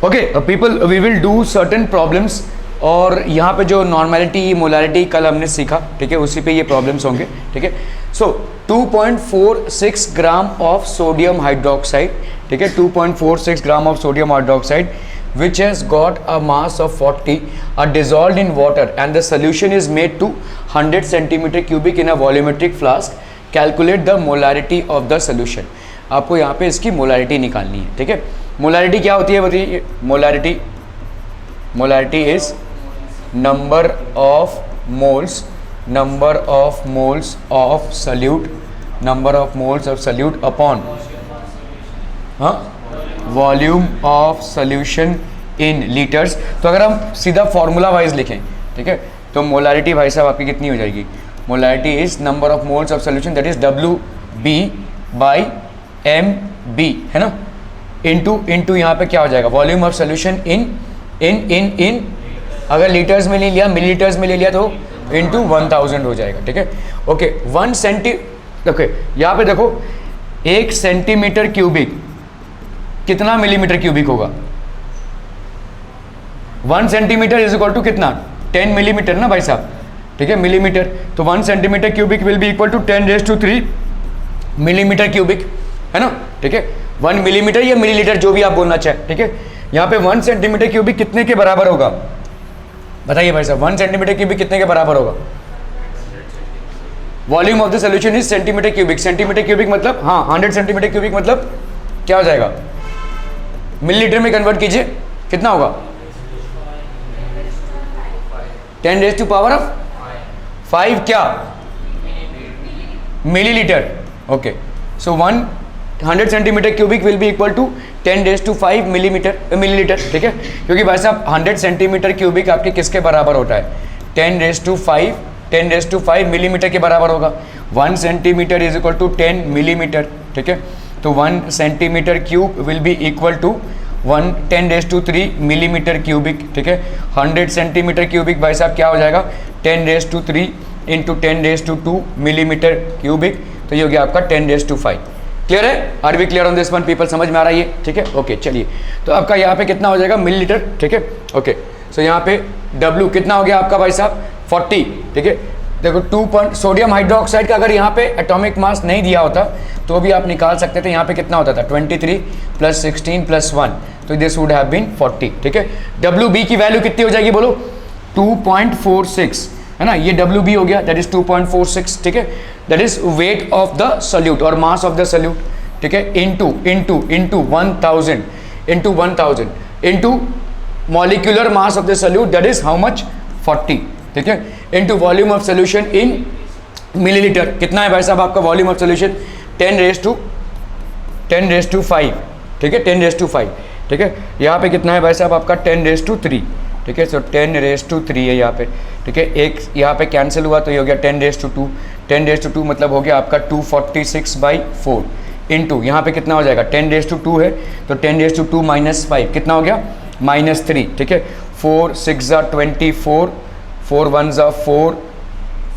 Okay people, we will do certain problems, और यहाँ पे जो नॉर्मेलिटी मोलारिटी कल हमने सीखा, ठीक है, उसी पे ये प्रॉब्लम्स होंगे, ठीक है। सो 2.46 ग्राम ऑफ सोडियम हाइड्रोक्साइड, ठीक है, 2.46 gram of sodium hydroxide which has got a mass of 40 are dissolved in water and the solution is made to 100 centimeter cubic in a volumetric flask. Calculate the molarity of the solution. आपको यहाँ पे इसकी molarity निकालनी है, ठीक है। Molarity क्या होती है बताइए? Molarity is number of moles of solute upon volume of solution in litres. तो अगर हम सीधा फॉर्मूला वाइज लिखें, ठीक है, तो मोलारिटी भाई साहब आपकी कितनी हो जाएगी? Molarity is number of moles of solution, that is WB/MB, है ना, इनटू यहाँ पे क्या हो जाएगा? वॉल्यूम ऑफ सोल्यूशन इन अगर लीटर्स में ले लिया, मिलीलीटर्स में ले लिया तो इनटू 1000 हो जाएगा, ठीक है। ओके, 1 सेंटी, ओके यहाँ पे देखो 1 सेंटीमीटर क्यूबिक कितना मिलीमीटर क्यूबिक होगा? 1 सेंटीमीटर इज इक्वल टू कितना? 10 मिलीमीटर ना भाई साहब, ठीक है, मिलीमीटर। तो 1 centimetre cubic will be equal to 10⁻³ millimetre cubic, है ना, ठीक है। 1 मिलीमीटर या मिलीलीटर जो भी आप बोलना चाहें, ठीक है। यहाँ पे 1 सेंटीमीटर क्यूबिक कितने के बराबर होगा? बताइए भाई साहब, 1 सेंटीमीटर क्यूबिक कितने के बराबर होगा? Volume of the solution is centimetre cubic. Centimetre cubic मतलब, हाँ, 100 सेंटीमीटर क्यूबिक मतलब क्या हो जाएगा? मिलीलीटर में कन्वर्ट कीजिए, कितना होगा? 10⁻⁵ क्या? Millilitre. Okay, so 100 centimetre cubic will be equal to 10⁵ millilitre, ठीक है, क्योंकि भाई साहब 100 सेंटीमीटर क्यूबिक आपके किसके बराबर होता है? 10⁵ मिलीमीटर के बराबर होगा। 1 centimetre is equal to 10 millimetre, ठीक है। तो 1 centimetre cube will be equal to 10⁻³ millimetre cubic, ठीक है। 100 सेंटीमीटर क्यूबिक भाई साहब क्या हो जाएगा? 10⁻³ इंटू 10⁻² मिलीमीटर क्यूबिक, तो ये हो गया आपका 10⁵। क्लियर है? Are we clear on this one people? समझ में आ रहा है ये, ठीक है। ओके, चलिए, तो आपका यहाँ पे कितना हो जाएगा? मिलीलीटर, ठीक है। ओके, सो यहाँ पे W कितना हो गया आपका भाई साहब? 40, ठीक है। देखो सोडियम हाइड्रोक्साइड का अगर यहाँ पे एटॉमिक मास नहीं दिया होता तो भी आप निकाल सकते थे। यहाँ पे कितना होता था? 23 + 16 + 1, तो दिस वुड हैव बीन 40, ठीक है। WB की वैल्यू कितनी हो जाएगी बोलो? 2.46, है ना, ये WB हो गया, दैट इज 2.46, ठीक है। That is wait of the solute और मास ऑफ द सोल्यूट, ठीक है, into 1000 into molecular mass of the solute, that is how much? 40, ठीक है, into volume of solution in millilitre. कितना है भाई साहब आपका वॉल्यूम ऑफ सोल्यूशन? 10⁻⁵, ठीक है, 10⁻⁵, ठीक है। यहाँ पे कितना है भाई साहब आपका? 10⁻3, ठीक है। सो 10⁻3 है यहाँ पे, ठीक है। एक यहाँ पे कैंसिल हुआ तो ये हो गया 10⁻2, 10⁻2 मतलब हो गया आपका 246/4 इंटू यहाँ पे कितना हो जाएगा? 10⁻2 है तो 10⁻2 - 5 कितना हो गया? -3, ठीक है। 4 6 = 24, 4 1 = 4,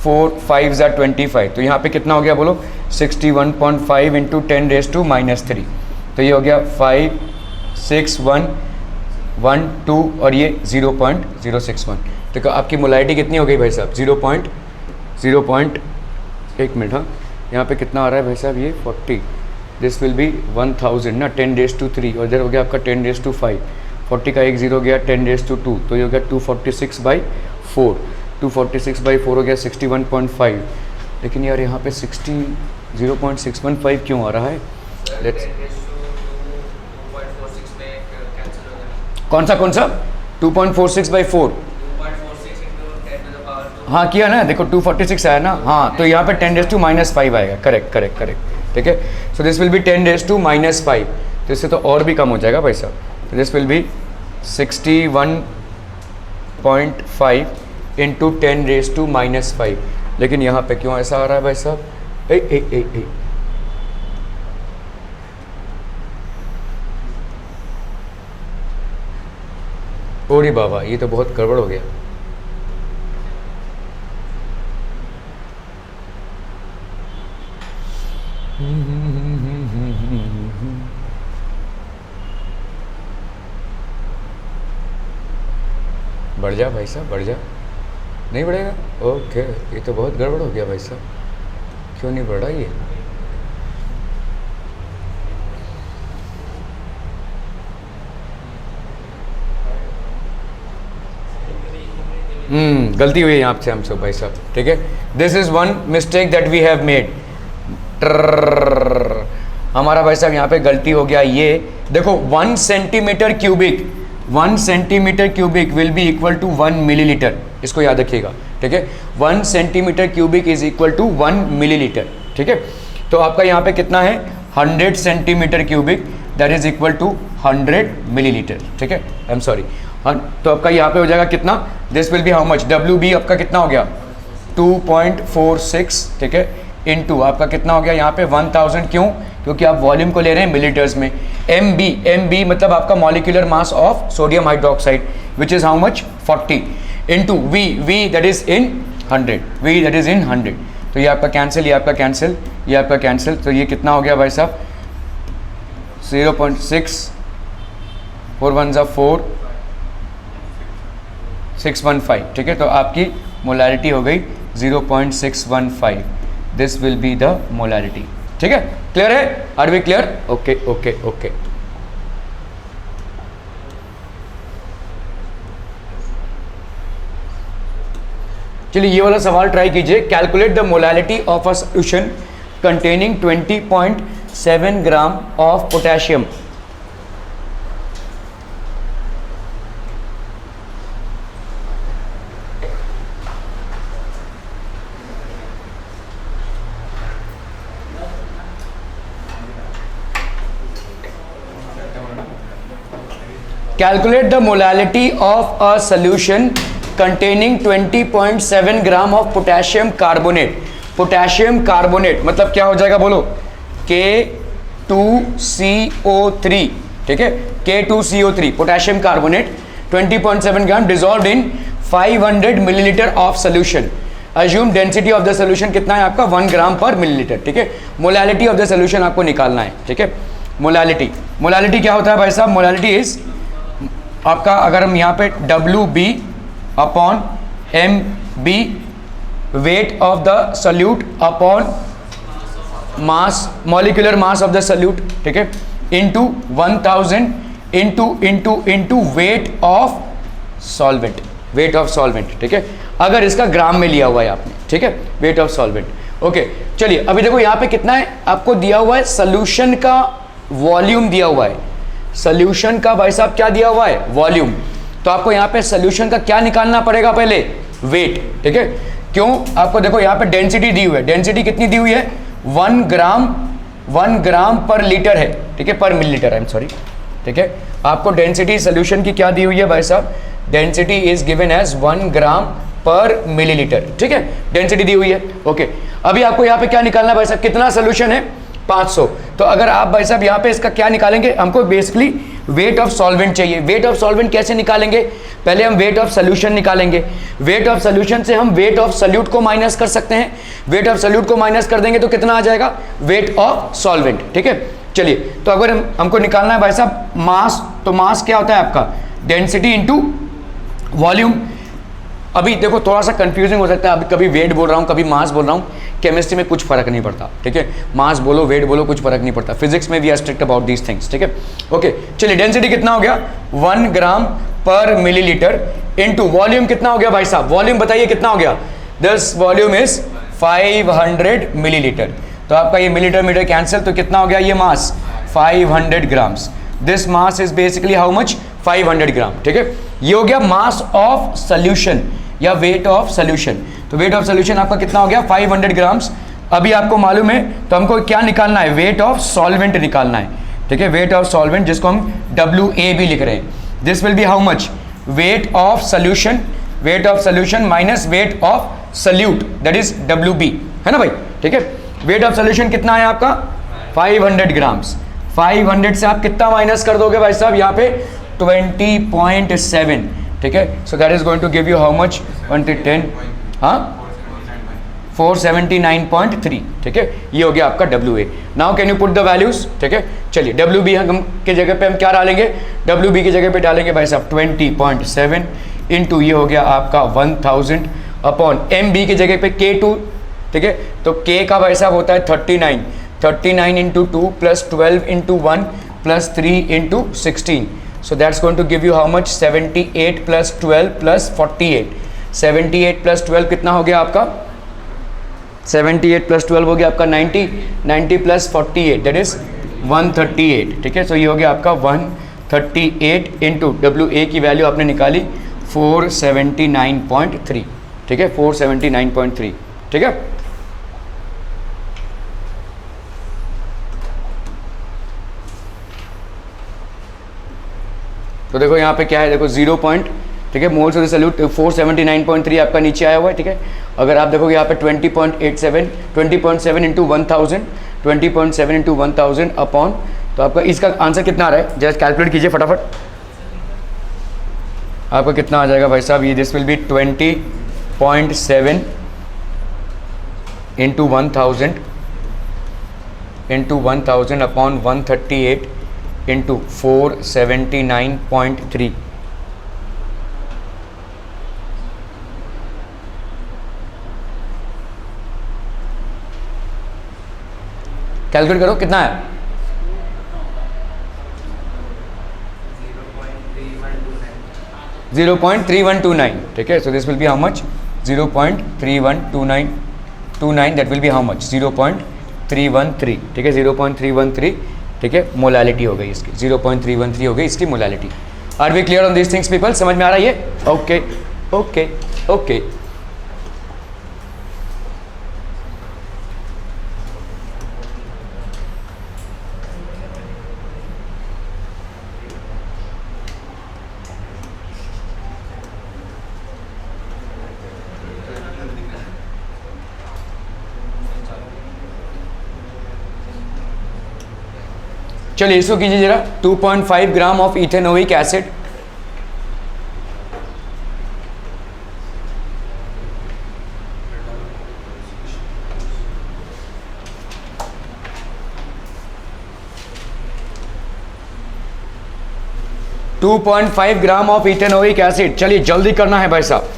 4 5 = 25, तो यहाँ पे कितना हो गया बोलो? 61.5 इंटू 10⁻³ तो ये हो गया 5 6 1 1 2 और ये 0.061। तो आपकी मोलारिटी कितनी हो गई भाई साहब? 1 मिनट, हाँ, यहाँ पे कितना आ रहा है भाई साहब? ये 40, दिस विल बी 1000 ना, 10⁻3 और इधर हो गया आपका 10⁻5, 40 का एक 0 गया, 10⁻2 तो ये हो गया 246/4, 246/4 हो गया 61.5। लेकिन यार यहाँ पे 0.615 क्यों आ रहा है? लेट्स कौन सा 2.46/4? हाँ किया ना, देखो 246 आया ना, हाँ, तो यहाँ पे 10⁻⁻5 आएगा, करेक्ट, ठीक है। सो दिस विल बी 10⁻⁻5, तो इससे तो और भी कम हो जाएगा भाई साहब, तो दिस विल बी 61.5 इंटू 10⁻⁻5। लेकिन यहाँ पे क्यों ऐसा आ रहा है भाई साहब? ओरे बाबा, ये तो बहुत गड़बड़ हो गया। बढ़ जा भाई साहब, बढ़ जा। नहीं बढ़ेगा? ओके, ये तो बहुत गड़बड़ हो गया भाई साहब, क्यों नहीं बढ़ रहा ये? गलती हुई है यहाँ से हमसे भाई साहब, ठीक है। This is one mistake that we have made. हमारा भाई साहब यहाँ पे गलती हो गया। ये देखो 1 centimetre cubic, 1 centimetre cubic will be equal to 1 millilitre, इसको याद रखिएगा, ठीक है। 1 centimetre cubic is equal to 1 millilitre, ठीक है। तो आपका यहाँ पे कितना है? 100 centimetre cubic, that is equal to 100 millilitre, ठीक है। I am sorry. तो आपका यहाँ पे हो जाएगा कितना? This will be how much? W B आपका कितना हो गया? 2.46, ठीक है, इनटू आपका कितना हो गया यहाँ पे? 1000। क्यों? क्योंकि आप वॉल्यूम को ले रहे हैं मिलीलीटर्स में। एम बी मतलब आपका molecular mass of sodium hydroxide which is how much? 40 into V that is in 100, V that is in 100। तो ये आपका कैंसिल, ये आपका कैंसिल, ये आपका कैंसिल। तो ये कितना हो गया भाई साहब? 0.6 4 1 4 615, ठीक है। तो आपकी मोलारिटी हो गई 0.615। This will be the molarity, ठीक है। क्लियर है? Are we clear? Okay okay okay. चलिए ये वाला सवाल ट्राई कीजिए। Calculate the molarity of a solution containing 20.7 gram of potassium. Calculate the molality of a solution containing 20.7 gram of potassium carbonate. Potassium carbonate मतलब क्या हो जाएगा बोलो? K2CO3, ठीक है, K2CO3 potassium carbonate 20.7 gram dissolved in 500 millilitre of solution. Assume density of the solution कितना है आपका? 1 ग्राम पर मिलीलीटर, ठीक है। मोलालिटी ऑफ द सोल्यूशन आपको निकालना है, ठीक है। मोलालिटी क्या होता है भाई साहब? मोलालिटी इज आपका, अगर हम यहाँ पे WB upon MB wait of the solute upon mass, molecular mass of the salute, ठीक है, into 1000 into weight of solvent, weight of solvent, ठीक है। अगर इसका ग्राम में लिया हुआ है आपने, ठीक है, वेट ऑफ सॉल्वेंट। ओके चलिए अभी देखो यहाँ पे कितना है आपको दिया हुआ है? सोल्यूशन का वॉल्यूम दिया हुआ है। सोल्यूशन का भाई साहब क्या दिया हुआ है? वॉल्यूम। तो आपको यहाँ पे सोल्यूशन का क्या निकालना पड़ेगा? पहले वेट, ठीक है। क्यों? आपको देखो यहाँ पे डेंसिटी दी हुई है। डेंसिटी कितनी दी हुई है? 1 ग्राम पर लीटर है, ठीक है, पर मिलीलीटर, आई एम सॉरी, ठीक है। आपको डेंसिटी सोल्यूशन की क्या दी हुई है भाई साहब? डेंसिटी इज गिवन एज 1 ग्राम पर मिलीलीटर, ठीक है, डेंसिटी दी हुई है। ओके अभी आपको यहाँ पे क्या निकालना है भाई साहब? कितना सोल्यूशन है? 500। तो अगर आप भाई साहब यहाँ पे इसका क्या निकालेंगे? हमको बेसिकली वेट ऑफ सॉल्वेंट चाहिए। वेट ऑफ सॉल्वेंट कैसे निकालेंगे? पहले हम वेट ऑफ सोल्यूशन निकालेंगे। वेट ऑफ सोल्यूशन से हम वेट ऑफ सल्यूट को माइनस कर सकते हैं। वेट ऑफ सल्यूट को माइनस कर देंगे तो कितना आ जाएगा? वेट ऑफ सॉल्वेंट, ठीक है। चलिए तो अगर हमको निकालना है भाई साहब मास, तो मास क्या होता है आपका? Density into volume. अभी देखो थोड़ा सा कंफ्यूजिंग हो सकता है, अभी कभी वेट बोल रहा हूँ कभी मास बोल रहा हूँ। केमिस्ट्री में कुछ फर्क नहीं पड़ता, ठीक है, मास बोलो वेट बोलो कुछ फर्क नहीं पड़ता। फिजिक्स में we are strict about these things, ठीक है। ओके चलिए डेंसिटी कितना हो गया? 1 ग्राम पर मिलीलीटर इनटू वॉल्यूम कितना हो गया भाई साहब? वॉल्यूम बताइए कितना हो गया? This volume is 500 millilitre. तो आपका ये मिलीलीटर मीटर कैंसिल, तो कितना हो गया ये मास? 500 grams. This mass is basically how much? 500 ग्राम, ठीक है। ये हो गया मास ऑफ सोल्यूशन या वेट ऑफ सोल्यूशन। तो वेट ऑफ सोल्यूशन आपका कितना हो गया? 500 ग्राम्स। अभी आपको मालूम है तो हमको क्या निकालना है? वेट ऑफ सॉल्वेंट निकालना है, ठीक है, वेट ऑफ सॉल्वेंट जिसको हम WAB लिख रहे हैं। This will be how much? Weight of solution, weight of solution minus weight of solute that is WB, है ना भाई, ठीक है। वेट ऑफ सोल्यूशन कितना है आपका? 500 ग्राम्स। 500 से आप कितना माइनस कर दोगे भाई साहब? यहाँ पे 20.7, ठीक है। So that is going to give you how much? 110, हाँ 479.3, ठीक है। ये हो गया आपका WA। Now can you put the values, ठीक है। चलिए WB हम के जगह पे हम क्या डालेंगे? WB की जगह पे डालेंगे भाई साहब 20.7 इंटू ये हो गया आपका 1000 अपॉन एम बी की जगह पे K2, ठीक है, तो K का भाई साहब होता है 39 into 2 plus 12 into 1 plus 3 into 16, so that's going to give you how much 78 plus 12 plus 48, 78 plus 12 कितना हो गया आपका 78 प्लस 12 हो गया आपका 90, 90 प्लस 48 दैट इज 138, ठीक है, सो ये हो गया आपका 138 इंटू डब्ल्यू ए की वैल्यू आपने निकाली 479.3, ठीक है, 479.3, ठीक है। तो देखो यहाँ पे क्या है, देखो 0 पॉइंट, ठीक है, मोल्स ऑफ द सॉल्यूट 479.3 आपका नीचे आया हुआ है, ठीक है। अगर आप देखोगे यहाँ पे 20.87 20.7 इंटू 1000 20.7 इंटू 1000 अपॉन, तो आपका इसका आंसर कितना आ रहा है, जस्ट कैलकुलेट कीजिए फटाफट, आपका कितना आ जाएगा भाई साहब, ये this will B 20.7 into 1000 upon 138 into 479.3, calculate करो कितना है, 0.3129, ठीक है, so this will be how much 0.3129 that will be how much 0.313, ठीक है, 0.313, ठीक है, मोलालिटी हो गई इसकी, 0.313 हो गई इसकी molality. Are we clear on this things people, समझ में आ रहा है ये, ओके ओके ओके। चलिए इसको कीजिए जरा, 2.5 gram of ethanoic acid, gram of ethanoic acid, चलिए जल्दी करना है भाई साहब।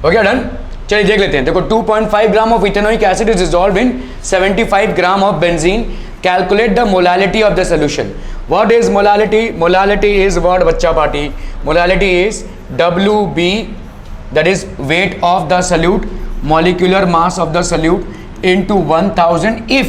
हो गया डन, चलिए देख लेते हैं। देखो 2.5 gram of ethanoic acid is dissolved in 75 gram of benzene, calculate the molality of the solution. What is molality? Molality is what बच्चा party, molality is WB, that is weight of the solute, molecular mass of the solute into 1000 if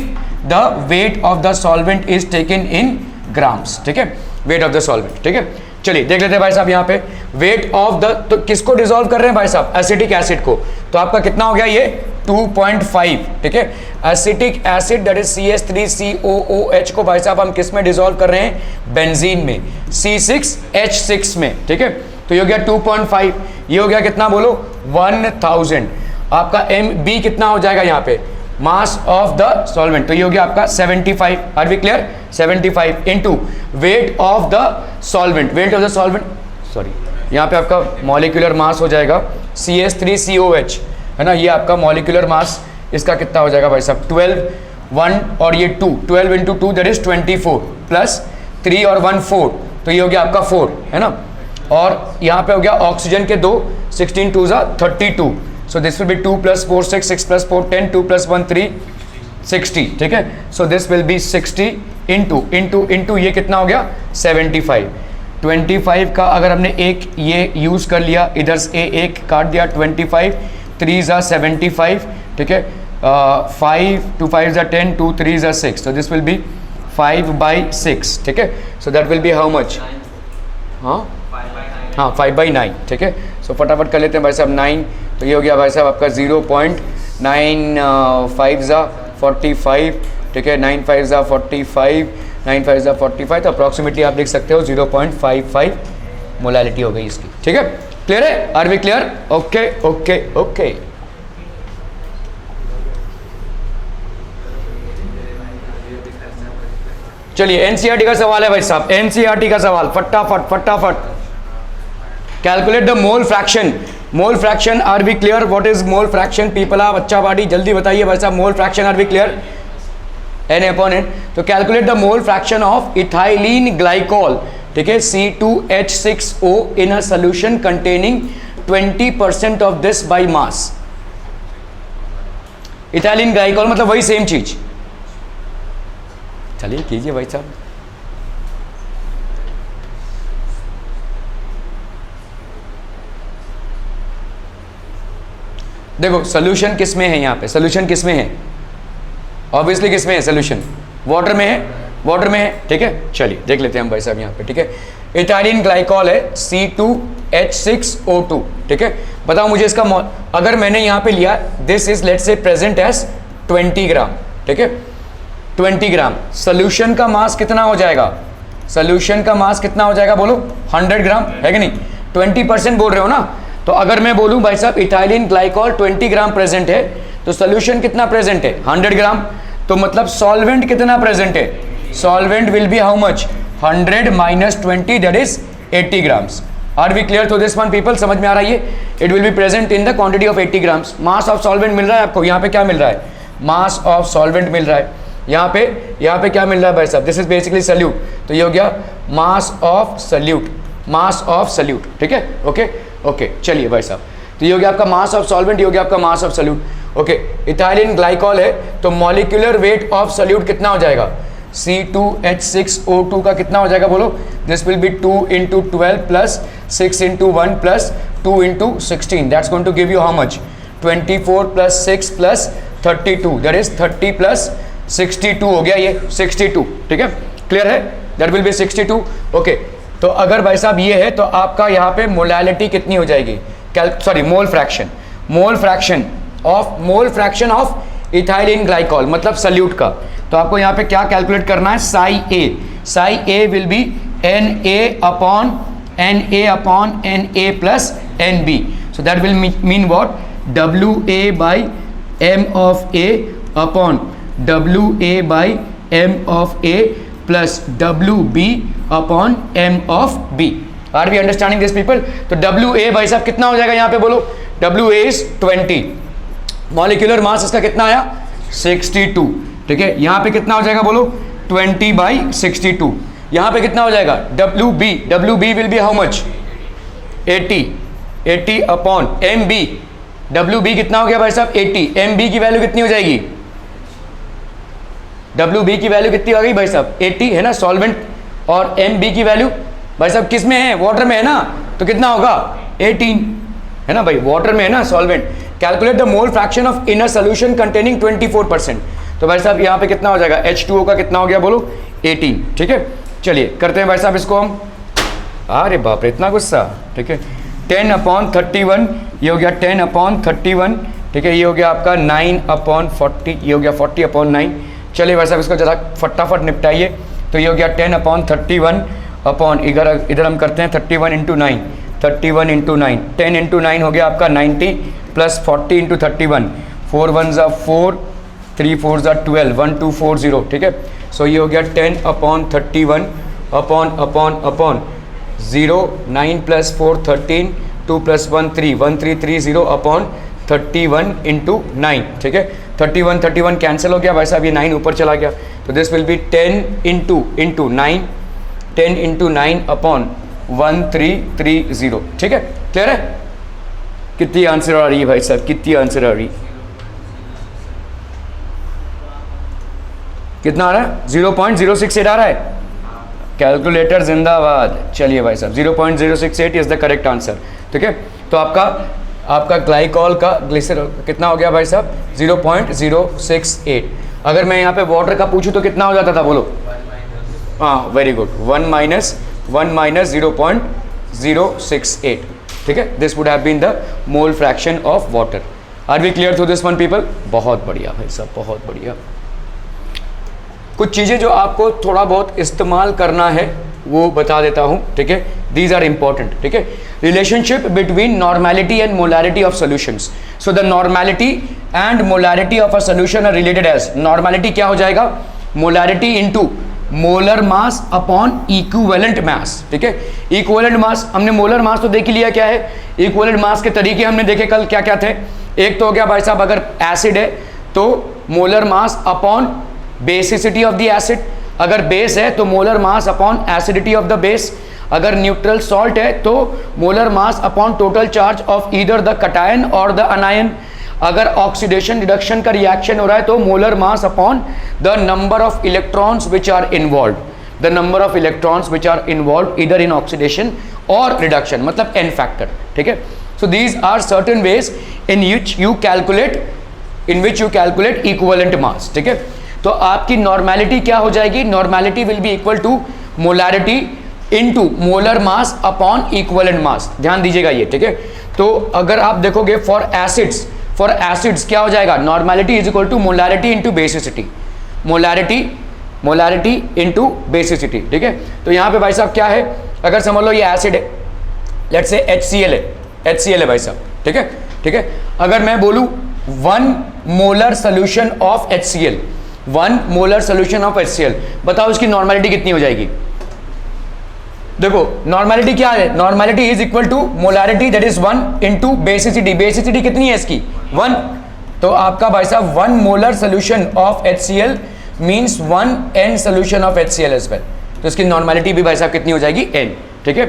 the weight of the solvent is taken in grams, ठीक है, weight of the solvent, ठीक है। चलिए देख लेते हैं भाई साहब यहाँ पे वेट ऑफ द, तो किसको डिसॉल्व कर रहे हैं भाई साहब, एसिटिक एसिड को, तो आपका कितना हो गया ये 2.5, ठीक है। Acetic acid that is CH3COOH को भाई साहब हम किस में डिसॉल्व कर रहे हैं, बेंजीन में, C6H6 में, ठीक है। तो ये हो गया 2.5, ये हो गया कितना बोलो 1000। आपका MB कितना हो जाएगा यहाँ पे, मास ऑफ द सॉल्वेंट, तो ये हो गया आपका 75, are we clear, 75 into weight of the solvent, weight of the solvent, sorry यहाँ पे आपका मॉलिक्यूलर मास हो जाएगा CH3COH, है ना, ये आपका मॉलिक्यूलर मास इसका कितना हो जाएगा भाई साहब 12, 1 और ये 2, 12 इंटू 2 दैट इज 24 प्लस 3 और 1 4, तो ये हो गया आपका 4, है ना, और यहाँ पे हो गया ऑक्सीजन के 2, 16 2 32, so this will be 2 plus 4 6, 6 plus 4 10, 2 plus 1 3 60, ठीक है। So this will B 60 into ये कितना हो गया 75, 25 का अगर हमने एक ये यूज़ कर लिया, इधर से एक काट दिया, 25 3 75, ठीक है, 5 2 5 10, 2 3 6, so this will be 5/6, ठीक है। so that will be how much, हाँ 5/9, ठीक है। so फटाफट कर लेते हैं भाई साहब 9, तो ये हो गया भाई साहब आपका 0.95 45, ठीक है, 9 5 45, 9 5 45, तो अप्रॉक्सीमेटली आप देख सकते हो 0.55 मोलालिटी हो गई इसकी, ठीक है। क्लियर है, are we clear, okay okay okay. चलिए एनसीईआरटी का सवाल है भाई साहब, एनसीईआरटी का सवाल, फटाफट फटाफट। Calculate the mole fraction. Mole fraction, are we clear what is mole fraction people? आप अच्छा पार्टी जल्दी बताइए भाई साहब, mole fraction are we clear? N upon N. तो calculate the mole fraction of ethylene glycol, ठीक है, C2H6O in a solution containing 20% of this by mass. Ethylene glycol मतलब वही सेम चीज। चलिए कीजिए भाई साहब। देखो सोल्यूशन किस में है यहाँ पे, सोल्यूशन किस में है? ऑब्वियसली किस में है सोल्यूशन? वाटर में है, वाटर में है, ठीक है। चलिए देख लेते हैं हम भाई साहब यहाँ पे, ठीक है। इथाइलिन ग्लाइकॉल है C2H6O2, ठीक है। बताओ मुझे इसका अगर मैंने यहाँ पे लिया this is let's say present as 20 gram, ठीक है, 20 ग्राम। सोल्यूशन का मास कितना हो जाएगा? सोल्यूशन का मास कितना हो जाएगा बोलो? 100 ग्राम, है कि नहीं? 20% बोल रहे हो ना, तो अगर मैं बोलूं भाई साहब इथाइलिन ग्लाइकॉल 20 ग्राम प्रेजेंट है, तो सोल्यूशन कितना प्रेजेंट है? 100 ग्राम। तो मतलब सॉल्वेंट कितना प्रेजेंट है? Solvent will be how much? 100 minus 20 that is 80 grams. Are we clear to this one people? समझ में आ रहा है ये? It will be present in the quantity of 80 grams. Mass of solvent मिल रहा है आपको, यहाँ पे क्या मिल रहा है? मास ऑफ सॉल्वेंट मिल रहा है। यहाँ पे क्या मिल रहा है भाई साहब? दिस इज बेसिकली सल्यूट, तो ये हो गया मास of salute, mass of solute, ठीक है। ओके ओके, चलिए भाई साहब, तो ये हो गया आपका मास ऑफ सॉल्वेंट, ये हो गया आपका मास of salute. Okay, ethylene glycol है तो मॉलिक्यूलर वेट ऑफ सल्यूट कितना हो जाएगा? C2H6O2 का कितना हो जाएगा बोलो? This will be 2 × 12 plus 6 × 1 plus 2 × 16, that's going to give you how much? 24 plus 6 plus 32, that is 30 plus 62 हो गया ये 62, ठीक है। क्लियर है? That will B 62। ओके, तो अगर भाई साहब ये है तो आपका यहाँ पे मोलैलिटी कितनी हो जाएगी? Mole fraction, mole fraction of ethylene glycol मतलब सल्यूट का। तो आपको यहाँ पे क्या कैलकुलेट करना है? Chi A will be Na upon Na plus NB, so that will mean what? WA by M of A upon WA by M of A plus WB upon M of B। Are we understanding this people? तो WA भाई साहब कितना हो जाएगा यहाँ पे बोलो? WA is 20, molecular mass इसका कितना आया? 62, ठीक है। यहाँ पे कितना हो जाएगा बोलो? 20/62। यहाँ पे कितना हो जाएगा? WB will be how much? 80 upon MB। WB कितना हो गया भाई साहब? 80। MB की वैल्यू कितनी हो जाएगी? WB की वैल्यू कितनी आ गई भाई साहब? 80 है ना सॉल्वेंट, और MB की वैल्यू भाई साहब किस में है? वाटर में है ना, तो कितना होगा? 18 है ना भाई, वाटर में है ना solvent. Calculate the mole fraction of in a solution containing 24%। तो भाई साहब यहाँ पे कितना हो जाएगा? H2O का कितना हो गया बोलो? 18, ठीक है। चलिए करते हैं भाई साहब इसको हम। अरे बाप रे इतना गुस्सा, ठीक है। 10/31 ये हो गया 10/31, ठीक है। ये हो गया आपका 9/40, ये हो गया 40/9। चलिए भाई साहब इसको ज़रा फटाफट निपटाइए। तो ये हो गया 10/31 अपॉन इधर हम करते हैं 31 × 9, 31 × 9, 10 × 9 हो गया आपका 90 प्लस 40 × 31, 4 1 4, 3 4 12, 1240, ठीक है। सो ये हो गया 10/31 अपॉन 0, 9 प्लस 4 13, 2 प्लस 1 3, 1330 अपॉन 31 × 9, ठीक है। 31 कैंसिल हो गया भाई साहब, ये 9 ऊपर चला गया, तो दिस विल बी 10 × 9, 10 × 9 अपॉन 1330, ठीक है। क्लियर है? कितनी आंसर आ रही है भाई साहब? कितनी आंसर आ रही? कितना आ रहा है? 0.068 आ रहा है। कैलकुलेटर जिंदाबाद। चलिए भाई साहब 0.068 इज द करेक्ट आंसर, ठीक है। तो आपका ग्लाइकॉल का ग्लिसरॉल कितना हो गया भाई साहब? 0.068। अगर मैं यहाँ पे वाटर का पूछूं तो कितना हो जाता था बोलो? हाँ वेरी गुड, 1 माइनस 0.068, ठीक है। This would have been the mole fraction of water. Are we clear through this one people? बहुत बढ़िया भाई साहब, बहुत बढ़िया। कुछ चीज़ें जो आपको थोड़ा बहुत इस्तेमाल करना है वो बता देता हूँ, ठीक है। दीज आर इंपॉर्टेंट, ठीक है। Relationship between normality and molarity of solutions. So the normality and molarity of a solution are related as, normality क्या हो जाएगा? Molarity into molar mass upon equivalent mass, ठीक है। इक्विवेलेंट मास, हमने molar mass तो देख ही लिया क्या है, इक्विवेलेंट मास के तरीके हमने देखे कल क्या क्या थे। एक तो हो गया भाई साहब, अगर एसिड है तो molar mass upon basicity of the acid, अगर बेस है तो molar mass upon acidity of the base, अगर न्यूट्रल सॉल्ट है तो molar mass upon total charge of either the cation और द अनायन, अगर ऑक्सीडेशन रिडक्शन का रिएक्शन हो रहा है तो molar mass upon the number of electrons which are involve, the number of electrons which are involve either in oxidation और reduction, मतलब n factor, ठीक है। So these are certain ways in which you calculate equivalent mass, ठीक है। तो आपकी normality क्या हो जाएगी, normality will be equal to molarity into molar mass upon equivalent mass, ध्यान दीजिएगा ये, ठीक है। तो अगर आप देखोगे फॉर एसिड्स क्या हो जाएगा, normality is equal to molarity into basicity, molarity into basicity, ठीक है। तो यहाँ पे भाई साहब क्या है, अगर समझ लो ये एसिड है, लेट्स से HCl है भाई साहब, ठीक है, ठीक है। अगर मैं बोलूँ 1 molar solution of HCl, 1 molar solution of HCl, बताओ इसकी नॉर्मेलिटी कितनी हो जाएगी। देखो नॉर्मेलिटी क्या है, normality is equal to molarity that is 1 into basicity, basicity कितनी है इसकी 1, तो आपका भाई साहब 1 molar solution of HCl means 1 n solution of HCl as well, तो इसकी नॉर्मेलिटी भी भाई साहब कितनी हो जाएगी n, ठीक है।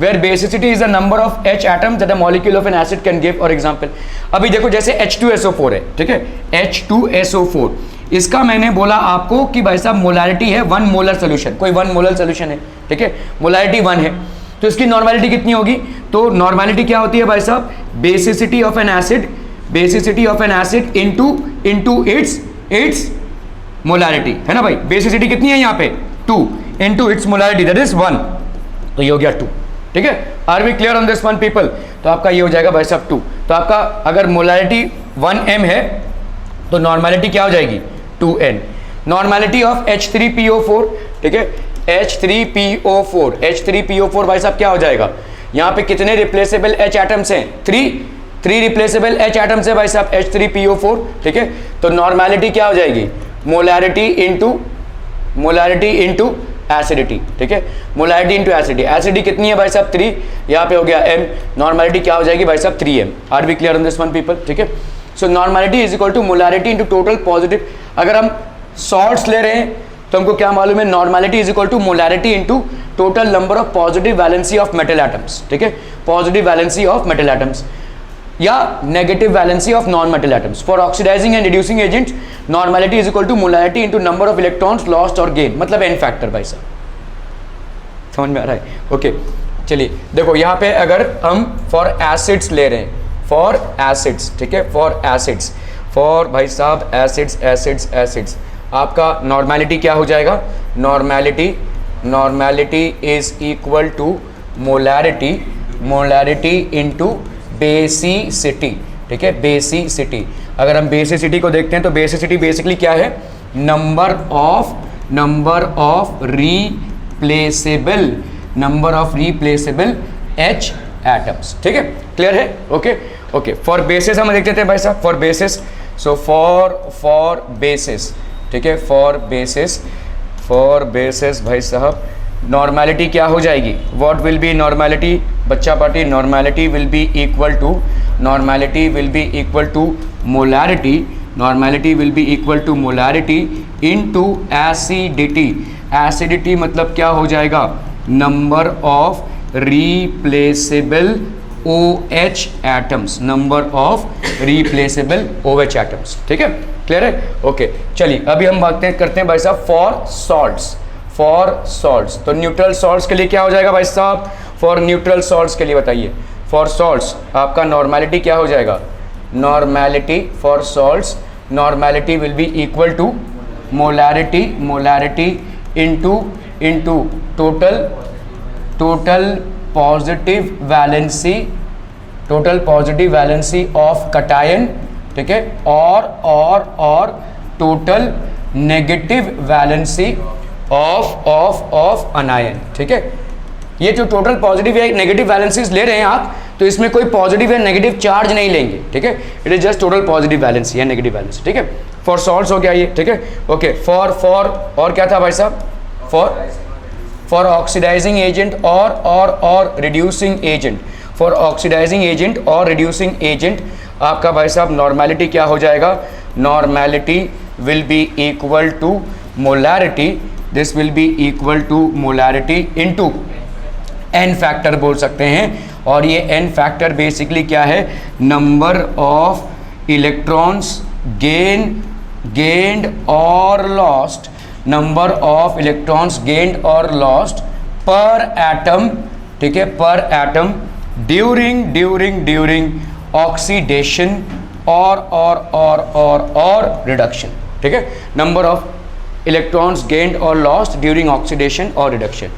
Where basicity is the number of H atoms that a molecule of an acid can give, for example अभी देखो जैसे H2SO4 है, ठीक है, H2SO4, इसका मैंने बोला आपको कि भाई साहब मोलैरिटी है 1 मोलर सोल्यूशन, कोई 1 मोलर सोल्यूशन है, ठीक है, मोलैरिटी 1 है, तो इसकी नॉर्मेलिटी कितनी होगी, तो नॉर्मेलिटी क्या होती है भाई साहब, basicity of an acid into its molarity, है ना भाई, बेसिसिटी कितनी है यहाँ पे 2 into its molarity that is 1, तो ये हो गया 2, ठीक है। Are we clear on this one people, तो आपका ये हो जाएगा भाई साहब 2, तो आपका अगर मोलैरिटी 1m है तो नॉर्मेलिटी क्या हो जाएगी 2n, नॉर्मेलिटी ऑफ H3PO4, ठीक है, H3PO4 भाई साहब क्या हो जाएगा, यहाँ पे कितने रिप्लेसेबल H एटम्स हैं, 3 रिप्लेसेबल H एटम्स है भाई साहब H3PO4, ठीक है। तो नॉर्मेलिटी क्या हो जाएगी, मोलैरिटी इनटू एसिडिटी, ठीक है, मोलैरिटी इनटू एसिडिटी कितनी है भाई साहब 3, यहाँ पे हो गया m, नॉर्मेलिटी क्या हो जाएगी भाई साहब 3m, are we clear on this one people, ठीक है। So normality is equal to molarity into total positive, अगर हम सॉल्ट्स ले रहे हैं तो हमको क्या मालूम है, normality is equal to molarity into total number of positive valency of metal atoms, ठीक है, positive valency of metal atoms या negative valency of non metal atoms. For oxidising and reducing agents normality is equal to molarity into number of electrons lost और gain, मतलब n factor भाई साहब, समझ में आ रहा है, ओके। चलिए देखो यहाँ पे अगर हम फॉर एसिड्स ले रहे हैं, फॉर एसिड्स, ठीक है, फॉर भाई साहब एसिड्स, आपका नॉर्मेलिटी क्या हो जाएगा, normality is equal to molarity into basicity, ठीक है, बेसिसिटी। अगर हम बेसिसिटी को देखते हैं तो बेसिसिटी बेसिकली क्या है, number of replaceable H atoms, ठीक है, क्लियर है, ओके। फॉर बेसिस हम देख लेते हैं भाई साहब, for basis, so for basis, ठीक है, फॉर बेसिस भाई साहब नॉर्मेलिटी क्या हो जाएगी, व्हाट विल बी नॉर्मेलिटी बच्चा party, normality will be equal to molarity into acidity मतलब क्या हो जाएगा, number of replaceable OH atoms, ठीक है, क्लियर है, ओके। चलिए अभी हम बात करते हैं भाई साहब फॉर सॉल्ट्स, तो न्यूट्रल सॉल्ट्स के लिए क्या हो जाएगा भाई साहब, फॉर न्यूट्रल सॉल्ट्स के लिए बताइए, फॉर सॉल्ट्स आपका नॉर्मेलिटी क्या हो जाएगा, normality for salts, normality will be equal to molarity into total positive valency of cation, ठीक है, और total negative valency of anion, ठीक है। ये जो टोटल पॉजिटिव या नेगेटिव वैलेंसीज ले रहे हैं आप, तो इसमें कोई पॉजिटिव या नेगेटिव चार्ज नहीं लेंगे, ठीक है, it is just total positive valency या नेगेटिव वैलेंसी, ठीक है। फॉर सॉल्ट्स हो गया ये, ठीक है, ओके। फॉर और क्या था भाई साहब, फॉर ऑक्सीडाइजिंग एजेंट और reducing agent, for oxidising agent और रिड्यूसिंग एजेंट आपका भाई साहब नॉर्मेलिटी क्या हो जाएगा, normality will be equal to molarity, this will be equal to molarity into n factor बोल सकते हैं। और ये एन फैक्टर बेसिकली क्या है, नंबर ऑफ इलेक्ट्रॉन्स गेन्ड और lost, number of electrons gained और लॉस्ट पर एटम, ठीक है, पर एटम ड्यूरिंग ऑक्सीडेशन और रिडक्शन, ठीक है, नंबर ऑफ इलेक्ट्रॉन्स गेन्ड और लॉस्ट ड्यूरिंग ऑक्सीडेशन और रिडक्शन।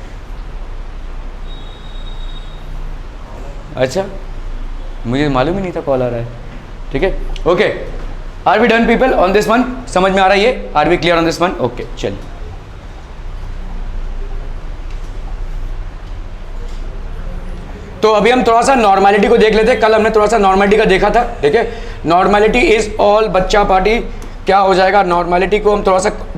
अच्छा, मुझे मालूम ही नहीं था कॉल आ रहा है, ठीक है, okay. Are we done people on this one, समझ में आ रहा है ये, are we clear on this one, okay चलिए। तो अभी हम थोड़ा सा नॉर्मेलिटी को देख लेते हैं, कल हमने थोड़ा सा नॉर्मेलिटी का देखा था, ठीक है। नॉर्मेलिटी इज ऑल बच्चा पार्टी क्या हो जाएगा, नॉर्मेलिटी को हम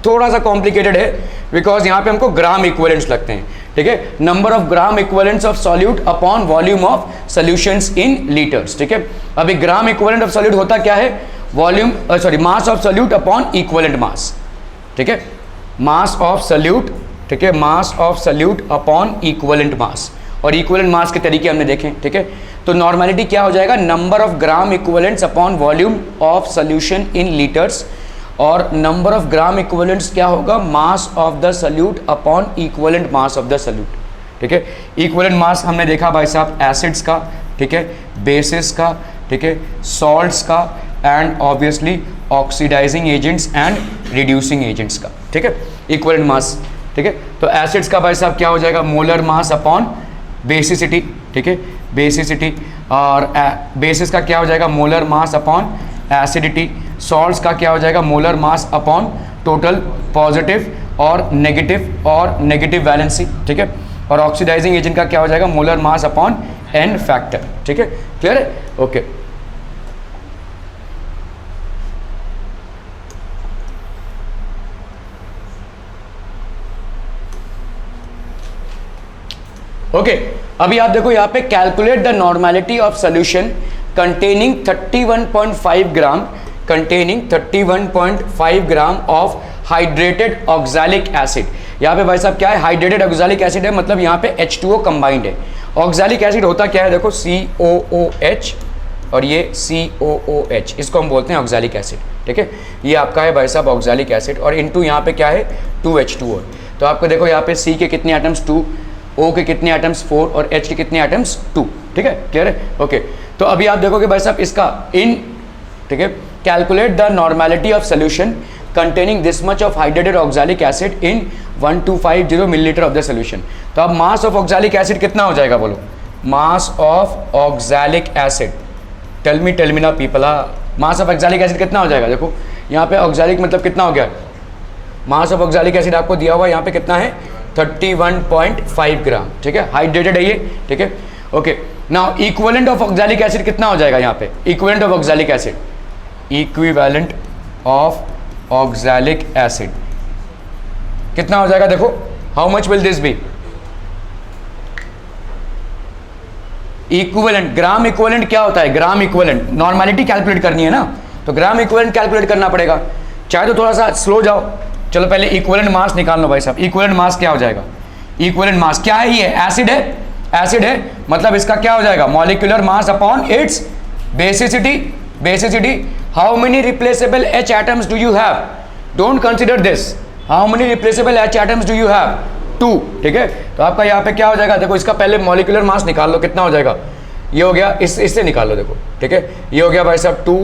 थोड़ा सा कॉम्प्लिकेटेड है बिकॉज यहाँ पे हमको ग्राम इक्विवेलेंट्स लगते हैं, ठीक है, number of gram equivalents of solute upon volume of solutions in litres, ठीक है। अभी ग्राम इक्विवेलेंट ऑफ सॉल्यूट होता क्या है, volume mass of solute upon equivalent mass, ठीक है, मास ऑफ सॉल्यूट, ठीक है, mass of solute upon equivalent मास, और इक्विवेलेंट मास के तरीके हमने देखे, ठीक है। तो नॉर्मेलिटी क्या हो जाएगा, number of gram equivalents upon volume of solution in litres, और नंबर ऑफ ग्राम इक्विवेलेंट्स क्या होगा, मास of the solute upon equivalent mass of the solute, ठीक है। इक्विवेलेंट मास हमने देखा भाई साहब एसिड्स का, ठीक है, बेसिस का, ठीक है, सॉल्ट्स का, and obviously oxidising agents and reducing agents का, ठीक है, इक्विवेलेंट मास, ठीक है। तो एसिड्स का भाई साहब क्या हो जाएगा, मोलर मास अपॉन बेसिसिटी, ठीक है, बेसिसिटी, और बेसिस का क्या हो जाएगा, molar mass upon acidity, salts का क्या हो जाएगा, molar mass upon total positive और नेगेटिव वैलेंसी, ठीक है, और ऑक्सीडाइजिंग एजेंट का क्या हो जाएगा, molar mass upon n factor, ठीक है, क्लियर है, ओके। ओके, अभी आप देखो यहाँ पे calculate the normality of solution containing 31.5 gram of hydrated oxalic acid. यहाँ पे भाई साहब क्या है, हाइड्रेटेड ऑक्सैलिक एसिड है, मतलब यहाँ पे H2O कंबाइंड है। ऑक्सैलिक एसिड होता क्या है, देखो COOH और ये COOH, इसको हम बोलते हैं ऑक्सैलिक एसिड, ठीक है। ये आपका है भाई साहब ऑक्सैलिक एसिड, और इनटू यहाँ पे क्या है 2H2O। तो आपको देखो यहाँ पे C के कितने एटम्स 2, O के कितने एटम्स 4 और H के कितने एटम्स 2, ठीक है, क्लियर है, ओके। तो अभी आप देखोगे भाई साहब इसका ठीक है, calculate the normality of solution containing this much of hydrated oxalic acid in 1250 millilitre of the solution. तो अब मास ऑफ ऑक्सैलिक एसिड कितना हो जाएगा, बोलो, mass of oxalic acid, tell me ना people, mass of oxalic acid कितना हो जाएगा, देखो यहाँ पे ऑक्सैलिक मतलब कितना हो गया, मास ऑफ ऑक्सैलिक एसिड आपको दिया हुआ यहाँ पे कितना है 31.5 ग्राम, ठीक है, हाइड्रेटेड है ये, ठीक है, okay. Now equivalent of oxalic acid कितना हो जाएगा यहाँ पे, equivalent of oxalic acid, equivalent of oxalic acid कितना हो जाएगा, देखो how much will this be, equivalent, gram equivalent क्या होता है, ग्राम इक्विवेलेंट, नॉर्मेलिटी कैलकुलेट करनी है ना, तो ग्राम इक्विवेलेंट कैलकुलेट करना पड़ेगा, चाहे तो थोड़ा सा स्लो जाओ, चलो पहले इक्विवेलेंट मास निकाल लो भाई साहब। इक्विवेलेंट मास क्या हो जाएगा, इक्विवेलेंट मास क्या है, ये एसिड है, एसिड है मतलब इसका क्या हो जाएगा, molecular mass upon its basicity. How many replaceable H atoms do you have, don't consider this, how many replaceable H atoms do you have, 2, ठीक है। तो आपका यहाँ पे क्या हो जाएगा, देखो इसका पहले मॉलिक्यूलर मास निकाल लो, कितना हो जाएगा, ये हो गया, इससे निकाल लो, देखो, ठीक है, ये हो गया भाई साहब 2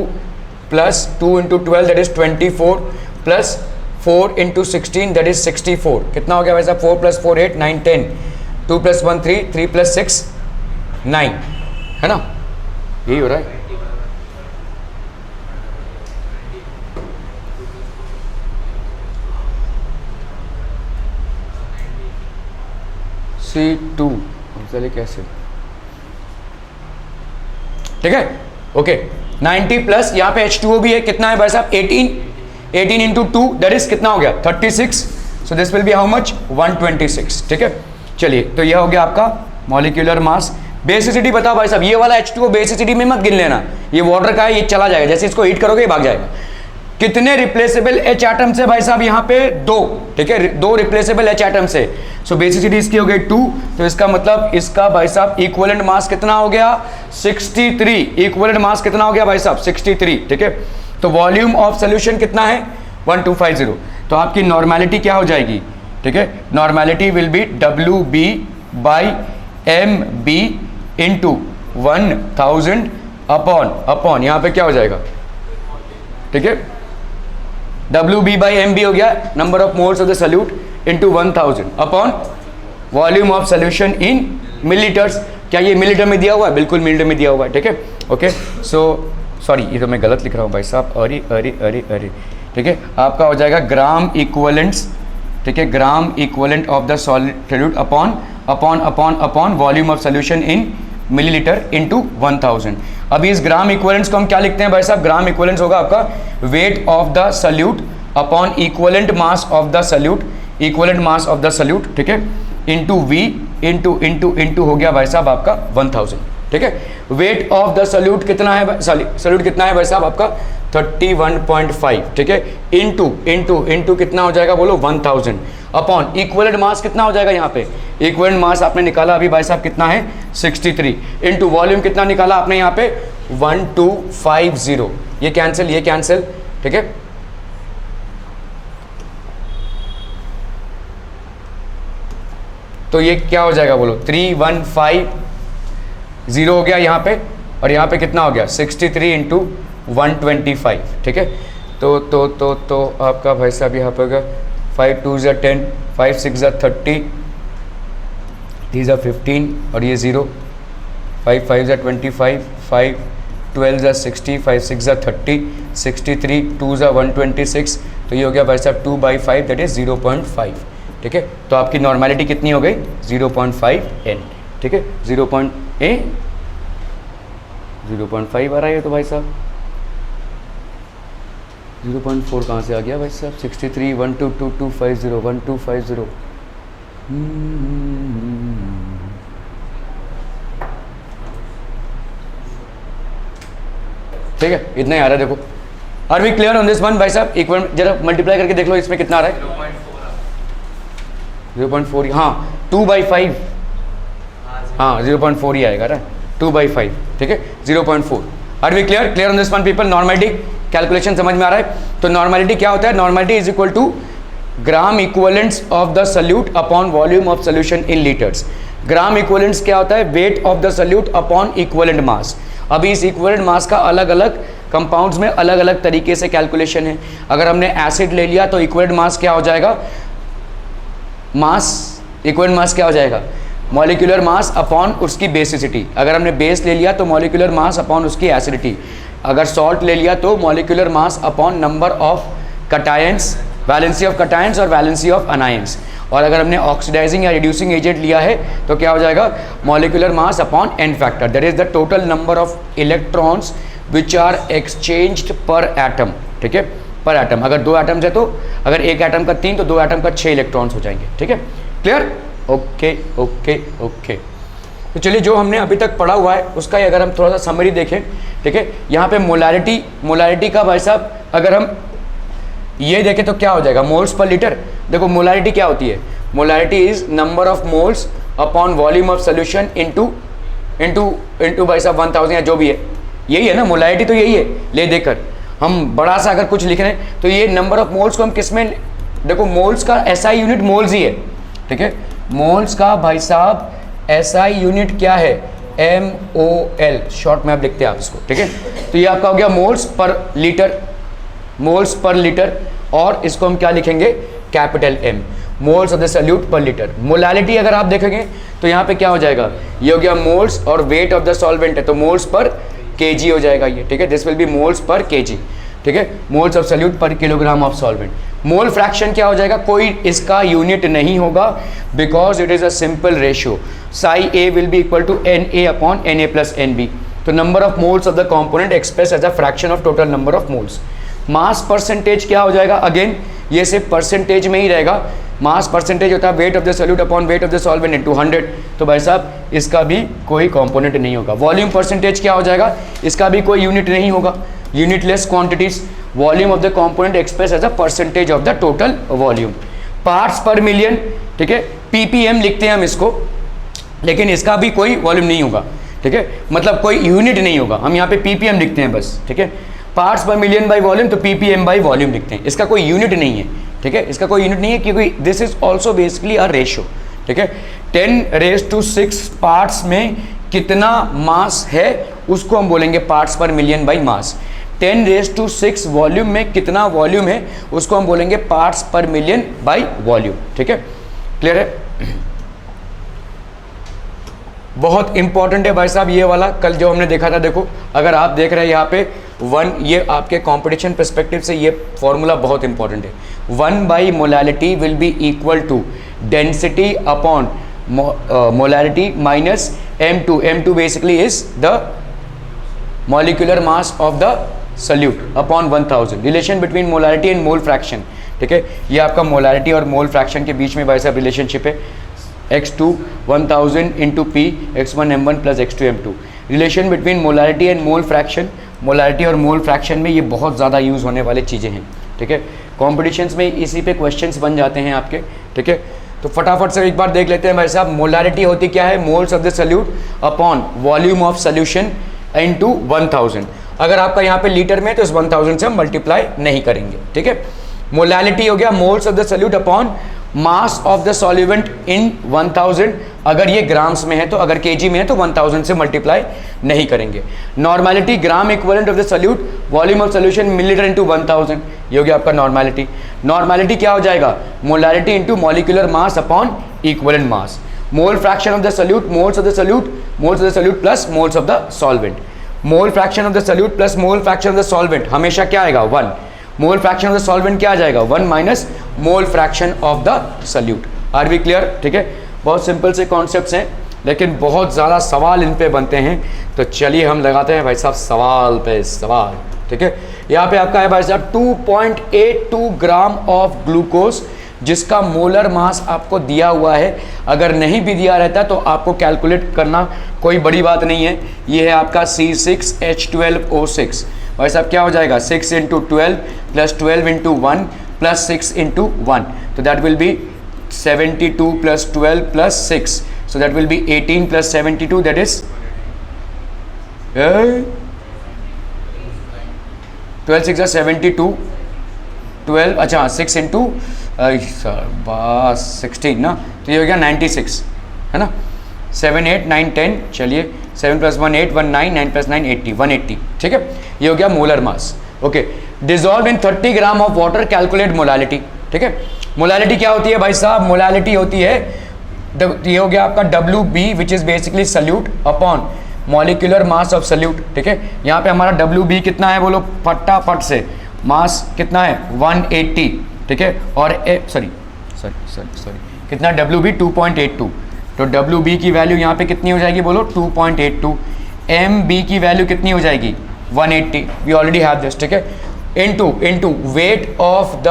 plus 2 into 12 that is 24 plus 4 into 16 that is 64, कितना हो गया भाई साहब, 4 प्लस 4 8 9 10, 2 प्लस 1 3, 3 प्लस 6 9, है ना, यही हो रहा है। C2 ऑक्सैलिक एसिड, ठीक है, ओके। 90 प्लस यहाँ पे H2O भी है, कितना है भाई साहब 18 इंटू 2 दैट इज कितना हो गया 36, so this will be how much 126, ठीक है। चलिए, तो यह हो गया आपका मॉलिक्यूलर मास। बेसिसिटी बताओ भाई साहब, ये वाला H2O बेसिसिटी में मत गिन लेना, ये वाटर का है, ये चला जाएगा, जैसे इसको हीट करोगे ये भाग जाएगा। कितने रिप्लेसेबल H एटम्स है भाई साहब यहाँ पे? 2, ठीक है, 2 रिप्लेसेबल H एटम्स है। सो बेसिसिटी इसकी हो गई 2, तो इसका मतलब इसका भाई साहब इक्विवेलेंट मास कितना हो गया? 63। इक्विवेलेंट मास कितना हो गया भाई साहब? 63, ठीक है। तो वॉल्यूम ऑफ सोल्यूशन कितना है? 1250। तो आपकी नॉर्मेलिटी क्या हो जाएगी? ठीक है, normality will B WB/MB into 1000 upon यहाँ पे क्या हो जाएगा? ठीक है, WB/MB हो गया number of moles of the solute into 1000 upon volume of solution in millilitres. क्या ये मिलीलीटर में दिया हुआ है? बिल्कुल मिलीलीटर में दिया हुआ है, ठीक है। ओके, सो सॉरी, ये तो मैं गलत लिख रहा हूँ भाई साहब, अरे, ठीक है। आपका हो जाएगा ग्राम इक्विवेलेंट्स, ठीक है, gram equivalent of the solute upon volume of solution in millilitre into 1000। अभी इस ग्राम इक्विवेलेंट्स को हम क्या लिखते हैं भाई साहब? ग्राम इक्विवेलेंट्स होगा आपका wait of the solute upon equivalent mass of the solute, equivalent mass of the solute, ठीक है, इंटू V इंटू हो गया भाई साहब आपका 1000, ठीक है। वेट ऑफ द सॉल्यूट कितना है? सॉल्यूट कितना है भाई साहब आपका? 31.5, ठीक है, इंटू कितना हो जाएगा बोलो? 1000 अपॉन इक्विवेलेंट मास कितना हो जाएगा यहाँ पे? इक्विवेलेंट मास आपने निकाला अभी भाई साहब कितना है? 63 इंटू वॉल्यूम कितना निकाला आपने यहाँ पे? 1250। ये कैंसिल, ठीक है। तो ये क्या हो जाएगा बोलो? 3150 हो गया यहाँ पे, और यहाँ पे कितना हो गया? 63 इंटू 125, ठीक है। तो आपका भाई साहब यहाँ पे होगा 5 2 ज़ा 10, 5 6 ज़ा 30, 3 ज़ा 15 और ये 0, 5 5 ज़ा 25, 5 12 ज़ा 60, 5 6 ज़ा 30, 63, 2 ज़ा 126। तो ये हो गया भाई साहब 2/5, दैट इज 0.5, ठीक है। तो आपकी नॉर्मेलिटी कितनी हो गई? 0.5 N, ठीक है। 0.5 आ रहा है तो भाई साहब 0.4 कहाँ से आ गया भाई साहब? 63 122250 1250। ठीक है, इतना ही आ रहा है। देखो, are we clear on this one भाई साहब? इक्वल जरा मल्टीप्लाई करके देख लो, इसमें कितना आ रहा है? 0.4। हाँ, 2/5, हाँ 0.4 ही आएगा ना, 2/5, ठीक है, 0.4। Are we clear on this one people? Normality calculation समझ में आ रहा है? तो नॉर्मेलिटी क्या होता है? Normality is equal to gram equivalents of the solute upon volume of solution in litres. Gram equivalents क्या होता है? Weight of the solute upon equivalent mass. अभी इस इक्विवेलेंट मास का अलग अलग कंपाउंड्स में अलग अलग तरीके से कैलकुलेशन है। अगर हमने एसिड ले लिया तो इक्विवेलेंट मास क्या हो जाएगा? इक्विवेलेंट मास क्या हो जाएगा? मॉलिक्यूलर मास अपॉन उसकी बेसिसिटी। अगर हमने बेस ले लिया तो मॉलिक्यूलर मास अपॉन उसकी एसिडिटी। अगर सॉल्ट ले लिया तो molecular mass upon number of cations, valency of cations और वैलेंसी ऑफ अनायंस। और अगर हमने ऑक्सीडाइजिंग या रिड्यूसिंग एजेंट लिया है तो क्या हो जाएगा? Molecular mass upon n factor, that is the total number of electrons which are exchanged per atom, ठीक है, पर एटम। अगर 2 एटम्स है तो अगर एक एटम का 3 तो 2 एटम का 6 इलेक्ट्रॉन्स हो जाएंगे, ठीक है। क्लियर? ओके। तो चलिए, जो हमने अभी तक पढ़ा हुआ है उसका अगर हम थोड़ा सा समरी देखें, ठीक है। यहाँ पे मोलारिटी का भाई साहब अगर हम ये देखें तो क्या हो जाएगा? Moles per litre. देखो, मोलारिटी क्या होती है? Molarity is number of moles upon volume of solution into भाई साहब 1000 या जो भी है, यही है ना मोलारिटी। तो यही है, ले देकर हम बड़ा सा अगर कुछ लिख रहे हैं तो ये नंबर ऑफ मोल्स को हम किस में? देखो, मोल्स का SI यूनिट मोल्स ही है, ठीक है। मोल्स का भाई साहब SI यूनिट क्या है? MOL, शॉर्ट में आप लिखते हैं आप इसको, ठीक है। तो ये आपका हो गया मोल्स पर लीटर, और इसको हम क्या लिखेंगे? Capital M, moles of the solute पर लीटर। मोलालिटी अगर आप देखेंगे तो यहाँ पे क्या हो जाएगा? ये हो गया मोल्स, और वेट ऑफ द सॉल्वेंट है तो मोल्स पर kg हो जाएगा ये, ठीक है। This will be moles per kg, ठीक है, moles of solute per kilogram of solvent. Mole fraction क्या हो जाएगा? कोई इसका यूनिट नहीं होगा, because it is a simple ratio. Psi A will be equal to Na upon Na plus Nb। तो number of moles of the component express as a fraction of total number of moles. Mass percentage क्या हो जाएगा? Again ये सिर्फ percentage में ही रहेगा, mass percentage होता है weight of the solute upon weight of the solvent into 100, तो भाई साहब इसका भी कोई कंपोनेंट नहीं होगा। वॉल्यूम परसेंटेज क्या हो जाएगा, इसका भी कोई यूनिट नहीं होगा, unitless quantities. Volume of the component express as a percentage of the total volume. Parts per million, ठीक है, पीपीएम लिखते हैं हम इसको, लेकिन इसका भी कोई वॉल्यूम नहीं होगा, ठीक है, मतलब कोई यूनिट नहीं होगा, हम यहाँ पे पीपीएम लिखते हैं बस, ठीक है। Parts per million by volume तो पीपीएम बाई वॉल्यूम लिखते हैं, इसका कोई यूनिट नहीं है, ठीक है, इसका कोई यूनिट नहीं है क्योंकि this is also basically a ratio, ठीक है। 10⁻⁶ पार्ट्स में कितना मास है उसको हम बोलेंगे parts per million by mass. 10⁻⁶ volume में कितना वॉल्यूम है उसको हम बोलेंगे parts per million by volume, ठीक है, क्लियर है। बहुत इंपॉर्टेंट है भाई साहब ये वाला, कल जो हमने देखा था, देखो अगर आप देख रहे हैं यहाँ पे 1, ये आपके कंपटीशन पर्सपेक्टिव से ये फॉर्मूला बहुत इंपॉर्टेंट है। 1 by molality will be equal to density upon molality minus m2। m2 basically is the molecular mass of the solute upon 1000। Relation between molality and mole fraction, ठीक है, ये आपका molality और mole fraction के बीच में भाई साहब रिलेशनशिप है। x2 1000 into P x1 m1 plus x2 m2। Relation between molality and mole fraction, molality और मोल फ्रैक्शन में ये बहुत ज़्यादा यूज़ होने वाली चीज़ें हैं, ठीक है। कॉम्पिटिशन्स में इसी पे क्वेश्चंस बन जाते हैं आपके, ठीक है। तो फटाफट से एक बार देख लेते हैं भाई साहब। मोलैलिटी होती क्या है, moles of the solute upon volume of solution into 1000। अगर आपका यहाँ पे लीटर में तो इस 1000 से हम मल्टीप्लाई नहीं करेंगे, ठीक है। मोलैलिटी हो गया moles of the solute upon mass of the solvent in 1000। अगर ये ग्राम्स में है तो, अगर केजी में है तो 1000 से मल्टीप्लाई नहीं करेंगे। Normality gram equivalent of the salute volume of solution millilitre into 1000, ये हो गया आपका नॉर्मैलिटी। नॉर्मैलिटी क्या हो जाएगा, molality into molecular mass upon equivalent mass. Mole fraction of the solute, moles of the solute, moles of the solute plus moles of the solvent. Mole fraction of the solute plus mole fraction of the solvent हमेशा क्या आएगा, 1। Mole fraction of the solvent क्या आ जाएगा, 1 minus mole fraction of the solute. Are we clear, ठीक है। बहुत simple से कॉन्सेप्ट्स हैं लेकिन बहुत ज़्यादा सवाल इन पे बनते हैं, तो चलिए हम लगाते हैं भाई साहब सवाल पे सवाल, ठीक है। यहाँ पे आपका है भाई साहब 2.82 ग्राम ऑफ ग्लूकोज, जिसका मोलर मास आपको दिया हुआ है। अगर नहीं भी दिया रहता तो आपको कैलकुलेट करना कोई बड़ी बात नहीं है। ये है आपका C6H12O6। भाई साहब क्या हो जाएगा, 6 into 12 plus 12 into 1 plus 6 into 1, तो that will B 72 plus 12 plus 6, so that will be 18 plus 72, that is 12 6 are 72, 12 अच्छा 6 इंटू 16 ना, तो ये हो गया 96, है ना। 7 8 9 10, चलिए 7 प्लस 1 8 1 9 9 प्लस 9 80 180, ठीक है। ये हो गया molar mass, okay. Dissolve in 30 gram of water, calculate molality, ठीक है। मोलैलिटी क्या होती है भाई साहब, मोलैलिटी होती है, ये हो गया आपका WB which is basically solute upon molecular mass of solute, ठीक है। यहाँ पे हमारा WB कितना है बोलो फटाफट से, मास कितना है 180, ठीक है। और सॉरी कितना WB 2.82, तो WB की वैल्यू यहाँ पे कितनी हो जाएगी बोलो 2.82। MB की वैल्यू कितनी हो जाएगी 180, वी ऑलरेडी हैव दिस, ठीक है। Into wait of the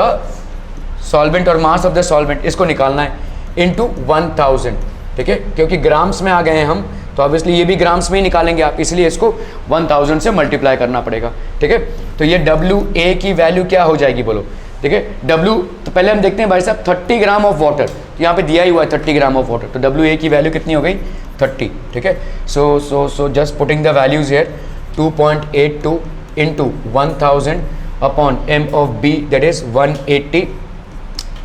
solvent और मास ऑफ द सॉल्वेंट, इसको निकालना है इंटू 1000, ठीक है, क्योंकि ग्राम्स में आ गए हैं हम तो ऑब्वियसली ये भी ग्राम्स में ही निकालेंगे आप, इसलिए इसको 1000 से मल्टीप्लाई करना पड़ेगा, ठीक है। तो ये WA की वैल्यू क्या हो जाएगी बोलो, ठीक है। W तो पहले हम देखते हैं भाई साहब 30 ग्राम ऑफ वाटर, तो यहाँ पे दिया ही हुआ है 30 ग्राम ऑफ वाटर, तो WA की वैल्यू कितनी हो गई 30, ठीक है। So just putting the values here 2.82 into 1000 upon M of B that is 180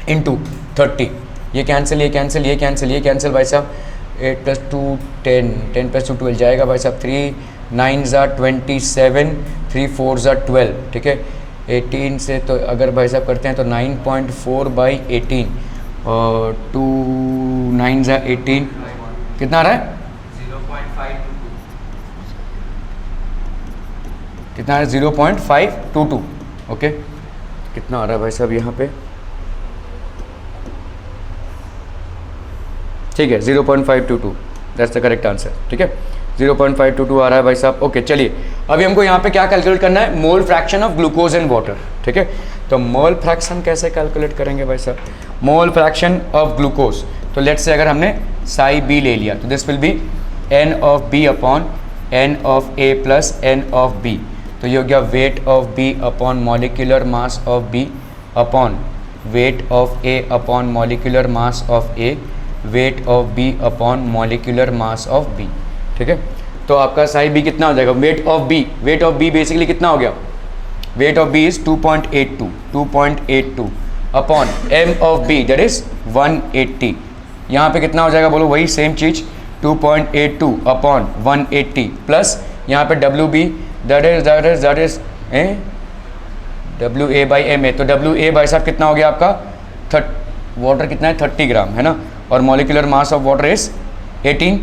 into 30, ये कैंसिल ये कैंसिल ये कैंसिल ये कैंसिल भाई साहब, 8 प्लस 2 10 10 प्लस 2 12 जाएगा भाई साहब, 3 9 27 3 4 12, ठीक है। 18 से तो अगर भाई साहब करते हैं तो 9.4 बाई 18 और 2 9 18 कितना आ रहा है 0.522, कितना है 0.522, ओके। कितना आ रहा है भाई साहब यहाँ पे, ठीक है 0.522, दैट्स द करेक्ट आंसर, ठीक है। 0.522 आ रहा है भाई साहब, ओके। चलिए अभी हमको यहाँ पे क्या कैलकुलेट करना है, मोल fraction of glucose and water, ठीक है। तो मोल फ्रैक्शन कैसे कैलकुलेट करेंगे भाई साहब, मोल फ्रैक्शन ऑफ ग्लूकोज, तो लेट्स से अगर हमने साई बी ले लिया तो this will be n of B upon n of A plus n of B, तो ये हो गया weight of B upon molecular mass of B upon weight of A upon molecular mass of A, weight of B upon molecular mass of B. ठीक है, तो आपका Sai B कितना हो जाएगा, वेट ऑफ बी बेसिकली कितना हो गया, weight of B is 2.82 upon M of B that is 180, यहाँ पे कितना हो जाएगा बोलो, वही सेम चीज़ 2.82 अपॉन 180 प्लस यहाँ पे W B that is W A by M A, तो डब्ल्यू ए भाई साहब कितना हो गया आपका, वाटर कितना है 30 ग्राम है ना, और molecular mass of water is 18।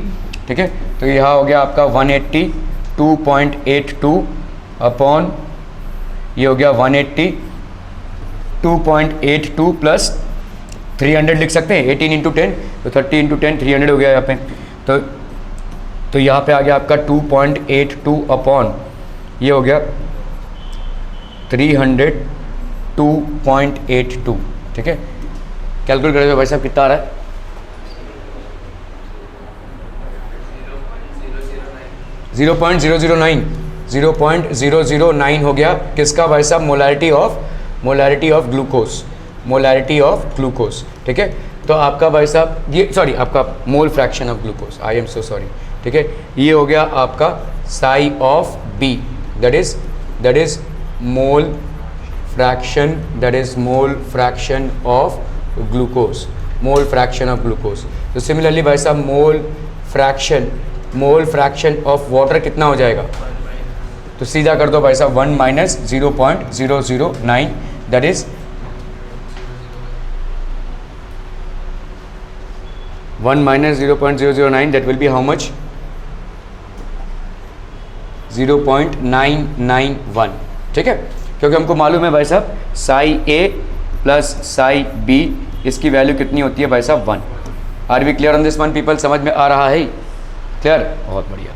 ठीक है, तो यहाँ हो गया आपका 180 2.82 अपॉन ये हो गया 180 2.82 प्लस 300 लिख सकते हैं, 18 इंटू 10 तो 30 इंटू 10 300 हो गया यहाँ पे, तो यहाँ पे आ गया आपका 2.82 अपॉन ये हो गया 300 2.82। ठीक है, कैलकुलेट करेंगे भाई साहब कितना आ रहा है, 0.009 हो गया किसका भाई साहब, मोलारिटी ऑफ ग्लूकोज। ठीक है, तो आपका भाई साहब ये सॉरी आपका mole fraction of glucose, I am so sorry. ठीक है, ये हो गया आपका psi of B that is mole fraction of glucose, तो सिमिलरली भाई साहब मोल फ्रैक्शन ऑफ वाटर कितना हो जाएगा, तो सीधा कर दो भाई साहब 1 minus 0.009 that is 1 minus 0.009 that will be how much, 0.991। ठीक है, क्योंकि हमको मालूम है भाई साहब साई ए प्लस साई बी इसकी वैल्यू कितनी होती है भाई साहब 1। Are we clear on this one people, समझ में आ रहा है, क्लियर, बहुत बढ़िया।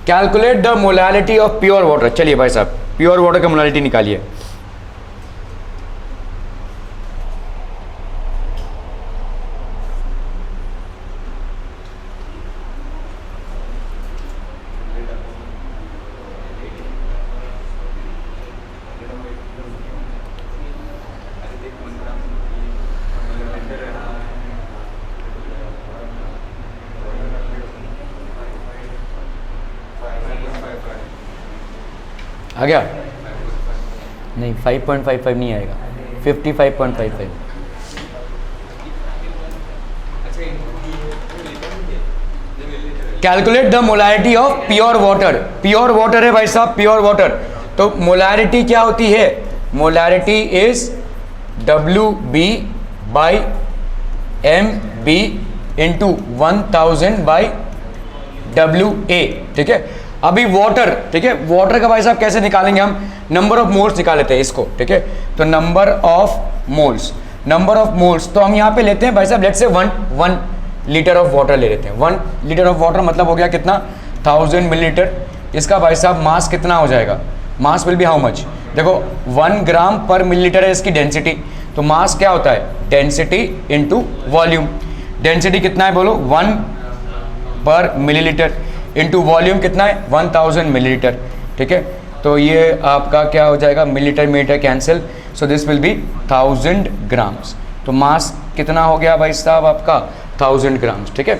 Calculate the molarity of pure water, चलिए भाई साहब प्योर वाटर का मोलारिटी निकालिए। आ गया, नहीं 5.55 नहीं आएगा, 55.55। Calculate the molarity of pure water है भाई साहब प्योर वाटर, तो मोलारिटी क्या होती है, molarity is WB by MB into 1000 by WA। ठीक है, अभी वाटर, ठीक है, वाटर का भाई साहब कैसे निकालेंगे हम, नंबर ऑफ मोल्स निकाल लेते हैं इसको। ठीक है, तो नंबर ऑफ मोल्स तो हम यहाँ पे लेते हैं भाई साहब let's say 1 litre of water ले लेते हैं। 1 लीटर ऑफ वाटर मतलब हो गया कितना, 1000 मिलीलीटर। इसका भाई साहब मास कितना हो जाएगा, mass will be how much, देखो 1 ग्राम पर मिलीलीटर है इसकी डेंसिटी, तो मास क्या होता है, डेंसिटी इंटू वॉल्यूम। डेंसिटी कितना है बोलो, 1 पर मिलीलीटर इंटू वॉल्यूम कितना है 1000 मिलीलीटर। ठीक है, तो ये आपका क्या हो जाएगा, millilitre cancel, so this will B 1000 grams. तो मास कितना हो गया भाई साहब आपका 1000 ग्राम्स। ठीक है,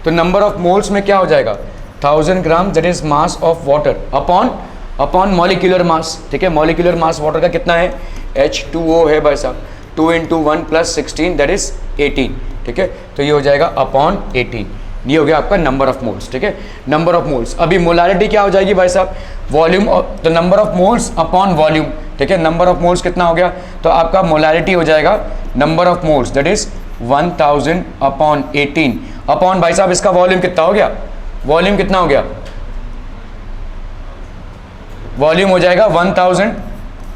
तो नंबर ऑफ मोल्स में क्या हो जाएगा 1000 ग्राम that is mass of water upon molecular मास। ठीक है, मॉलिक्यूलर मास वाटर का कितना है, H2O है भाई साहब, 2 इंटू 1 प्लस 16 दैट इज 18। ठीक है, तो ये हो जाएगा अपॉन 18, ये हो गया आपका नंबर ऑफ मोल्स। ठीक है, नंबर ऑफ मोल्स। अभी मोलारिटी क्या हो जाएगी भाई साहब, वॉल्यूम, तो number of moles upon volume. ठीक है, नंबर ऑफ मोल्स कितना हो गया, तो आपका मोलारिटी हो जाएगा number of moles that is 1000 upon 18 upon भाई साहब इसका वॉल्यूम कितना हो गया, वॉल्यूम कितना हो गया, वॉल्यूम हो जाएगा 1000।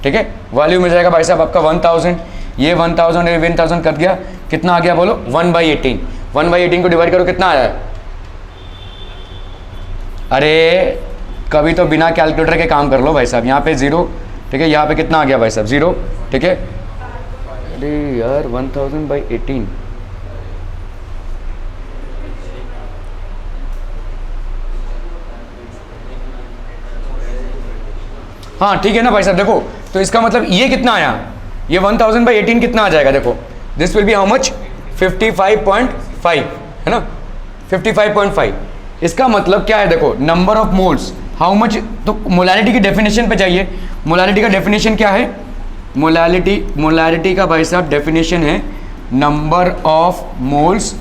ठीक है, वॉल्यूम हो जाएगा भाई साहब आपका 1000, ये 1000 और 1000 कट गया, कितना आ गया बोलो 1/18। 1/18 को डिवाइड करो कितना आया है, अरे कभी तो बिना कैलकुलेटर के काम कर लो भाई साहब। यहाँ पे 0, ठीक है, यहाँ पे कितना आ गया भाई साहब 0, ठीक है। अरे यार 1000/18, हाँ ठीक है ना भाई साहब। देखो तो इसका मतलब ये कितना आया, ये 1000/18 कितना आ जाएगा, देखो this will be how much 55.5, है ना 55.5। इसका मतलब क्या है, देखो number of moles how much, तो मोलालिटी की डेफिनेशन पे जाइए। मोलालिटी का डेफिनेशन क्या है, मोलालिटी का भाई साहब डेफिनेशन है number of moles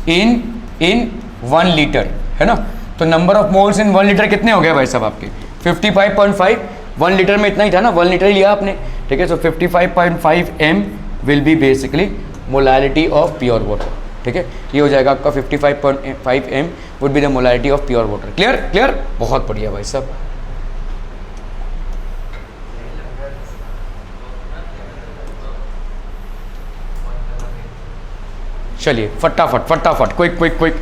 in 1 litre, है ना। तो number of moles in 1 litre कितने हो गए भाई साहब आपके 55.5, 1 लीटर में इतना ही था ना, 1 लीटर ही लिया आपने, ठीक है। सो 55.5 m will be basically molality of pure water, ठीक है। ये हो जाएगा आपका 55.5 m would be the molality of pure water. Clear clear, बहुत बढ़िया भाई साहब। चलिए फटाफट फटाफट, क्विक क्विक क्विक।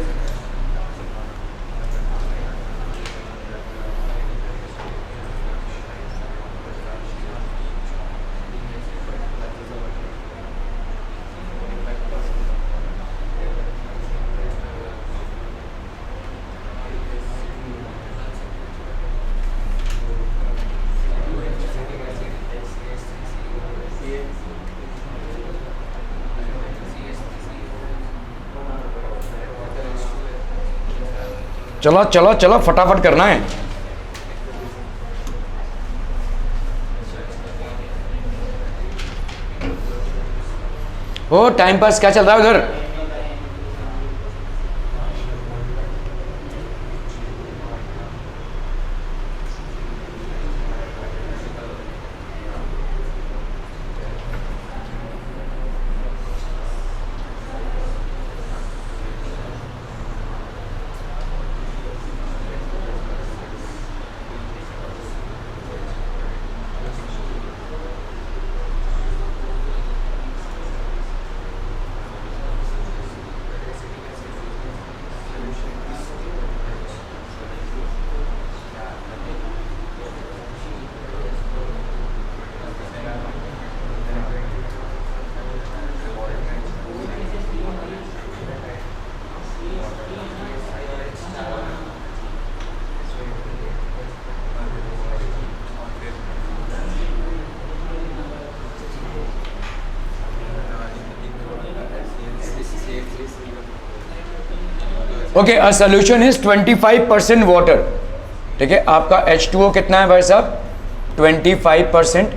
चलो चलो चलो फटाफट करना है। ओ टाइम पास क्या चल रहा है उधर? Okay, a solution is 25% water, ठीक है। आपका H2O कितना है भाई साहब 25%,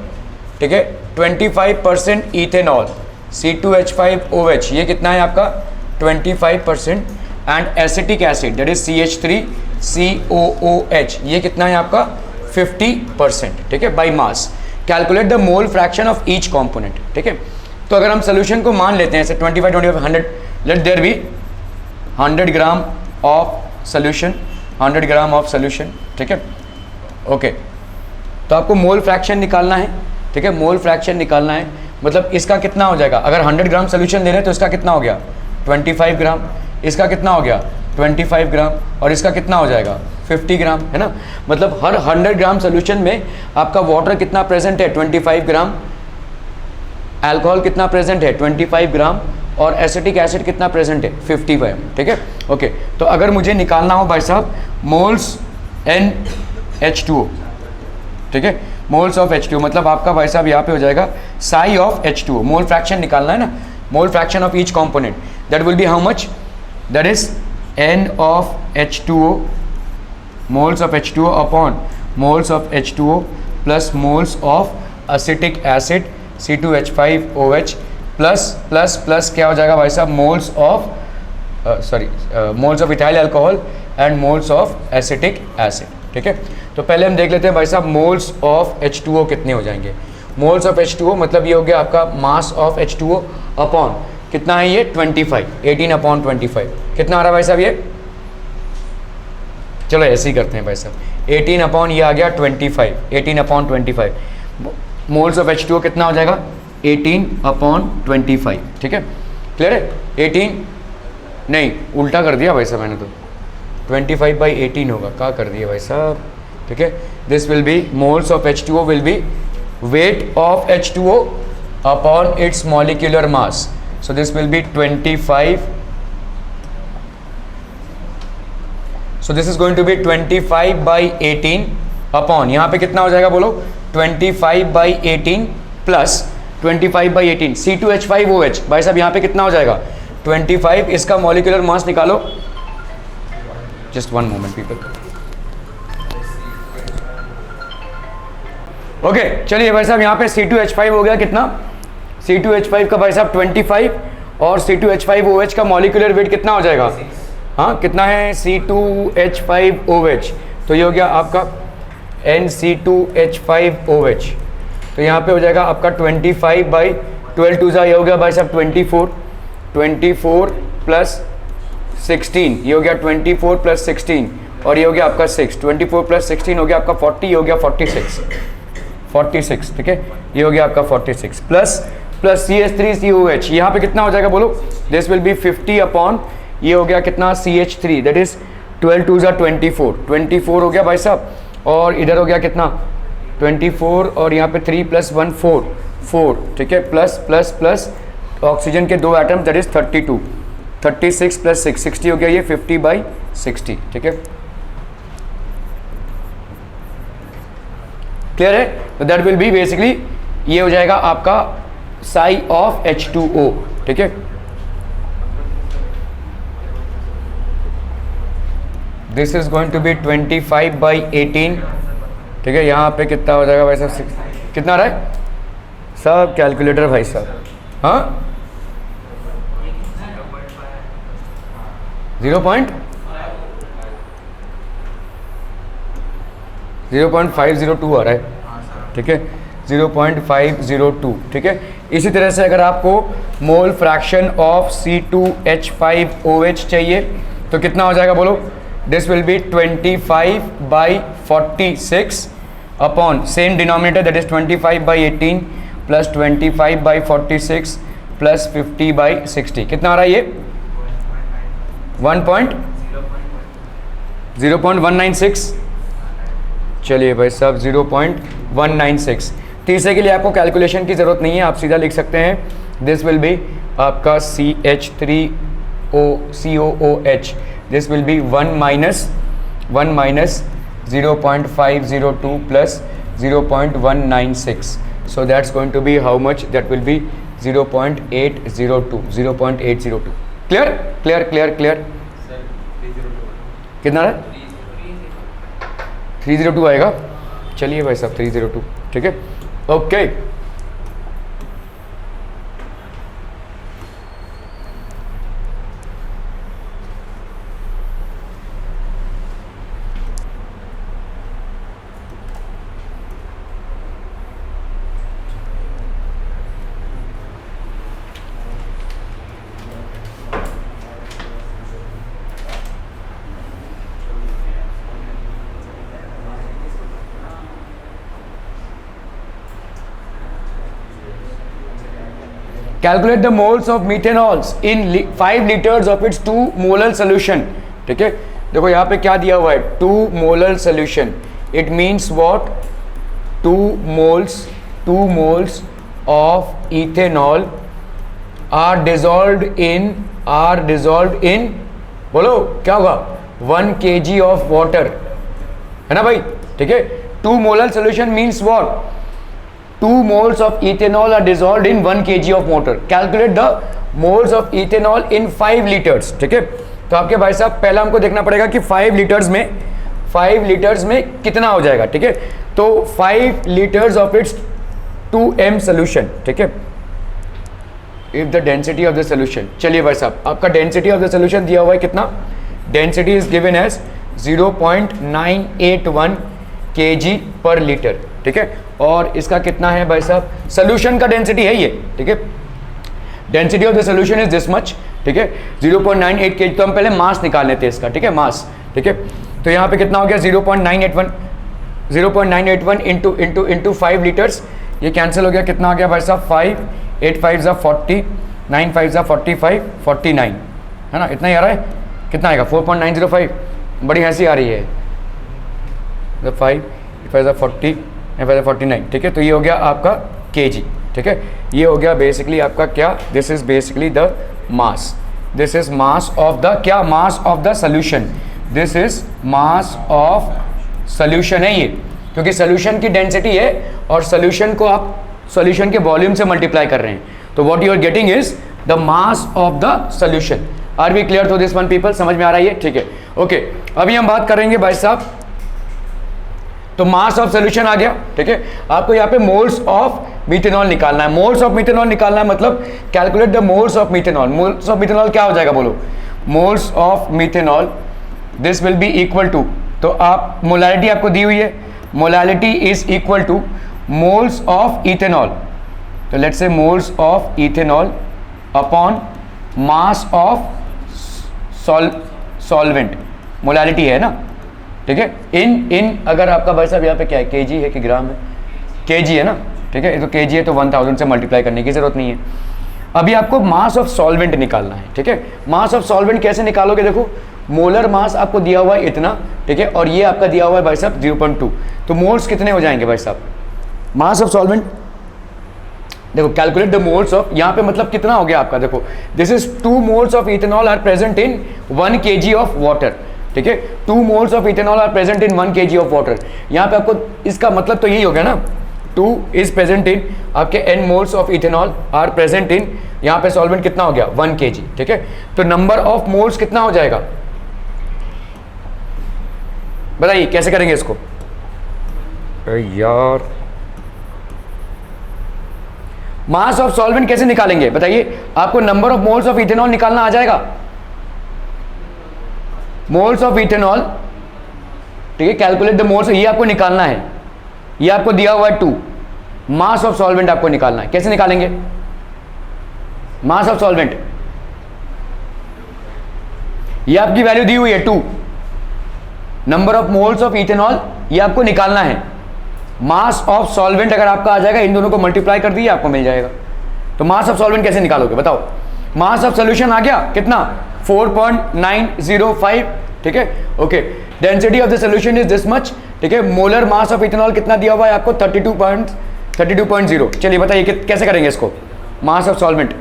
ठीक है। 25% इथेनॉल C2H5OH ये कितना है आपका 25%, and acetic acid that is CH3COOH ये कितना है आपका 50%, ठीक है, by mass. Calculate the mole fraction of each component, ठीक है। तो अगर हम सोल्यूशन को मान लेते हैं ऐसे 25 100, let there be 100 gram of solution, 100 gram of solution, ठीक है। ओके, तो आपको मोल फ्रैक्शन निकालना है, ठीक है। मोल फ्रैक्शन निकालना है मतलब इसका कितना हो जाएगा, अगर 100 ग्राम सोल्यूशन ले रहे हैं तो इसका कितना हो गया 25 ग्राम, इसका कितना हो गया 25 ग्राम, और इसका कितना हो जाएगा 50 ग्राम, है ना। मतलब हर 100 ग्राम सोल्यूशन में आपका वाटर कितना प्रेजेंट है 25 ग्राम, अल्कोहल कितना प्रेजेंट है 25 ग्राम, और एसिटिक एसिड कितना प्रेजेंट है 50 ग्राम, ठीक है। ओके, तो अगर मुझे निकालना हो भाई साहब मोल्स NH2O, ठीक है, मोल्स ऑफ H2O, मतलब आपका भाई साहब यहाँ पे हो जाएगा sigh of H2O। Mole fraction निकालना है ना, मोल fraction of each component, that will be how much, that is N of H2O, moles of H2O upon moles of H2O plus moles of acetic acid C2H5OH plus plus plus क्या हो जाएगा भाई साहब moles of moles of ethyl alcohol and moles of acetic acid, ठीक है। तो पहले हम देख लेते हैं भाई साहब मोल्स ऑफ H2O कितने हो जाएंगे। मोल्स ऑफ H2O मतलब ये हो गया आपका मास ऑफ H2O अपॉन कितना है ये 25, 18/25 कितना आ रहा है भाई साहब ये, चलो ऐसे ही करते हैं भाई साहब 18 अपॉन ये आ गया 25, 18/25 मोल्स ऑफ H2O कितना हो जाएगा 18/25, ठीक है। क्लियर है, 18 नहीं उल्टा कर दिया भाई साहब मैंने, तो 25/18 होगा, क्या कर दिया भाई साहब ठीक है, this will be moles of H2O will be weight of H2O upon its molecular mass. So this will be 25. So this is going to be 25 by 18 upon, यहाँ पे कितना हो जाएगा बोलो, 25 by 18 plus 25 by 18 C2H5OH। भाई साहब यहाँ पे कितना हो जाएगा 25, इसका molecular mass निकालो, just one moment people। Okay चलिए भाई साहब, यहाँ पे C2H5 हो गया कितना, C2H5 का भाई साहब 25 और C2H5OH का मॉलिक्यूलर वेट कितना हो जाएगा, हाँ कितना है C2H5OH, तो ये हो गया आपका NC2H5OH। तो यहाँ पे हो जाएगा आपका 25 बाई 12 टू ये हो गया भाई साहब 24 प्लस 16, ये हो गया 24 प्लस 16 और ये हो गया आपका 6, 24 प्लस 16 हो गया आपका 40, ये हो गया 46, ठीक है, ये हो गया आपका 46 प्लस CH3COH, यहाँ पे कितना हो जाएगा बोलो, दिस विल बी 50 अपॉन, ये हो गया कितना CH3, दैट इज 12 टू 24 हो गया भाई साहब, और इधर हो गया कितना 24 और यहाँ पे 3 प्लस 1 4, ठीक है, प्लस ऑक्सीजन के 2 एटम दैट इज 32, 36 प्लस 6 60 हो गया, ये 50 बाई 60, ठीक है, क्लियर है। तो दैट विल बी बेसिकली, ये हो जाएगा आपका साई ऑफ H2O, ठीक है। This is going to be 25 by 18, ठीक है, यहाँ पे कितना हो जाएगा भाई साहब, कितना आ रहा है सब कैलकुलेटर भाई साहब, हाँ 0.502 आ रहा है, ठीक है, 0.502, ठीक है। इसी तरह से अगर आपको मोल फ्रैक्शन ऑफ C2H5OH चाहिए तो कितना हो जाएगा बोलो, this will B 25 by 46 upon same denominator that is 25 by 18 plus 25 by 46 plus 50 by 60, कितना आ रहा है ये 0.196, चलिए भाई साहब 0.196। तीसरे के लिए आपको कैलकुलेशन की ज़रूरत नहीं है, आप सीधा लिख सकते हैं, दिस विल बी आपका CH3COOH, this will be 1 minus 0.502 plus 0.196, so that's going to be how much, that will be 0.802, clear कितना है 302 आएगा, चलिए भाई साहब 302, ठीक है, okay. Calculate the moles of methanols in 5 liters of its 2 molar solution, ठीक है। देखो यहाँ पे क्या दिया हुआ है, 2 molar solution, it means what, 2 moles of ethanol are dissolved in बोलो क्या होगा 1 kg of water, है ना भाई, ठीक है। 2 molar solution means what, 2 moles of ethanol are dissolved in 1 kg of water. Calculate the moles of ethanol in 5 liters, ठीक है। तो आपके भाई साहब पहला हमको देखना पड़ेगा कि 5 लीटर्स में कितना हो जाएगा, ठीक है। तो 5 litres of its 2m solution, ठीक है, if the density of the solution, चलिए भाई साहब आपका डेंसिटी ऑफ द सोल्यूशन दिया हुआ है कितना, density is given as 0.981 kg per litre, ठीक है। और इसका कितना है भाई साहब, सोल्यूशन का डेंसिटी है ये, ठीक है, density of the solution is this much, ठीक है, 0.98 kg। तो हम पहले मास निकाल लेते हैं इसका, ठीक है, मास, ठीक है। तो यहाँ पे कितना हो गया 0.981 इंटू 5 लीटर्स, ये कैंसिल हो गया, कितना आ गया भाई साहब 5, 8 5 ज़ा 40, 9 5 ज़ा 45, 49, है ना, इतना ही आ रहा है, कितना आएगा 4.905, बड़ी हंसी आ रही है, 5, 5 40 एंड 5 49, ठीक है। तो ये हो गया आपका kg, ठीक है। ये हो गया बेसिकली आपका क्या, this is basically the mass, this is mass of the क्या, mass of the solution, this is mass of solution है ये, क्योंकि सोल्यूशन की डेंसिटी है और सोल्यूशन को आप सोल्यूशन के वॉल्यूम से मल्टीप्लाई कर रहे हैं, तो what you are getting is the mass of the solution. Are we clear to this one people, समझ में आ रहा है ये, ठीक है। ओके, अभी हम बात करेंगे भाई साहब, तो मास ऑफ सोल्यूशन आ गया, ठीक है। आपको यहाँ पे मोल्स ऑफ मीथेनॉल निकालना है, मोल्स ऑफ मीथेनॉल निकालना है, मतलब calculate the moles of methanol. Moles of methanol क्या हो जाएगा बोलो, moles of methanol this will be equal to, तो आप मोलैलिटी आपको दी हुई है, molality is equal to moles of ethanol, तो let's say moles of ethanol upon mass of solvent, molality है ना, ठीक है। इन अगर आपका भाई साहब यहाँ पे क्या है, केजी है कि ग्राम है, केजी है ना, ठीक है। तो केजी है तो 1000 से मल्टीप्लाई करने की जरूरत नहीं है। अभी आपको मास ऑफ सॉल्वेंट निकालना है, ठीक है। मास ऑफ सॉल्वेंट कैसे निकालोगे, देखो मोलर मास आपको दिया हुआ है इतना, ठीक है, और ये आपका दिया हुआ है भाई साहब 0.2, तो मोल्स कितने हो जाएंगे भाई साहब, मास ऑफ सॉल्वेंट, देखो कैलकुलेट द मोल्स ऑफ, यहाँ पे मतलब कितना हो गया आपका, देखो this is 2 moles of ethanol are present in 1 kg of water, ठीक है। 2 moles of ethanol are present in 1 kg of water, यहाँ पे आपको इसका मतलब तो यही हो गया ना, 2 इज प्रेजेंट इन आपके n moles of ethanol are present in, यहाँ पे सॉल्वेंट कितना हो गया 1 kg, ठीक है। तो नंबर ऑफ मोल्स कितना हो जाएगा, बताइए कैसे करेंगे इसको, यार मास ऑफ सॉल्वेंट कैसे निकालेंगे बताइए, आपको number of moles of ethanol निकालना आ जाएगा, मोल्स ऑफ इथेनॉल, ठीक है, कैलकुलेट द मोल्स, ये आपको निकालना है, ये आपको दिया हुआ है 2, मास ऑफ सॉल्वेंट आपको निकालना है, कैसे निकालेंगे मास ऑफ सॉल्वेंट, ये आपकी वैल्यू दी हुई है 2, number of moles of ethanol ये आपको निकालना है, मास ऑफ सॉल्वेंट अगर आपका आ जाएगा, इन दोनों को मल्टीप्लाई कर दिए आपको मिल जाएगा। तो मास ऑफ सॉल्वेंट कैसे निकालोगे बताओ, मास ऑफ सोल्यूशन आ गया कितना 4.905, ठीक है। Okay, density of the solution is this much, ठीक है। मोलर मास ऑफ इथेनॉल कितना दिया हुआ है आपको 32.0। चलिए बताइए कैसे करेंगे इसको, मास ऑफ सॉल्वेंट,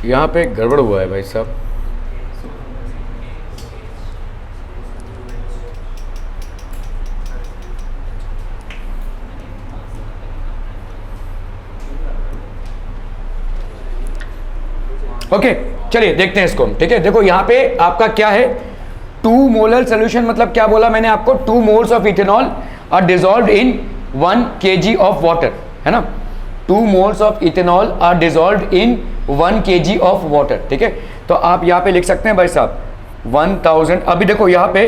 यहाँ पे गड़बड़ हुआ है भाई साहब, ओके चलिए देखते हैं इसको, ठीक है। देखो यहाँ पे आपका क्या है, 2 मोलर सोल्यूशन, मतलब क्या बोला मैंने आपको, 2 moles of ethanol are dissolved in 1 kg of water, है ना, 2 moles of ethanol are dissolved in 1 kg of water, ठीक है। तो आप यहाँ पे लिख सकते हैं भाई साहब 1000, अभी देखो यहाँ पे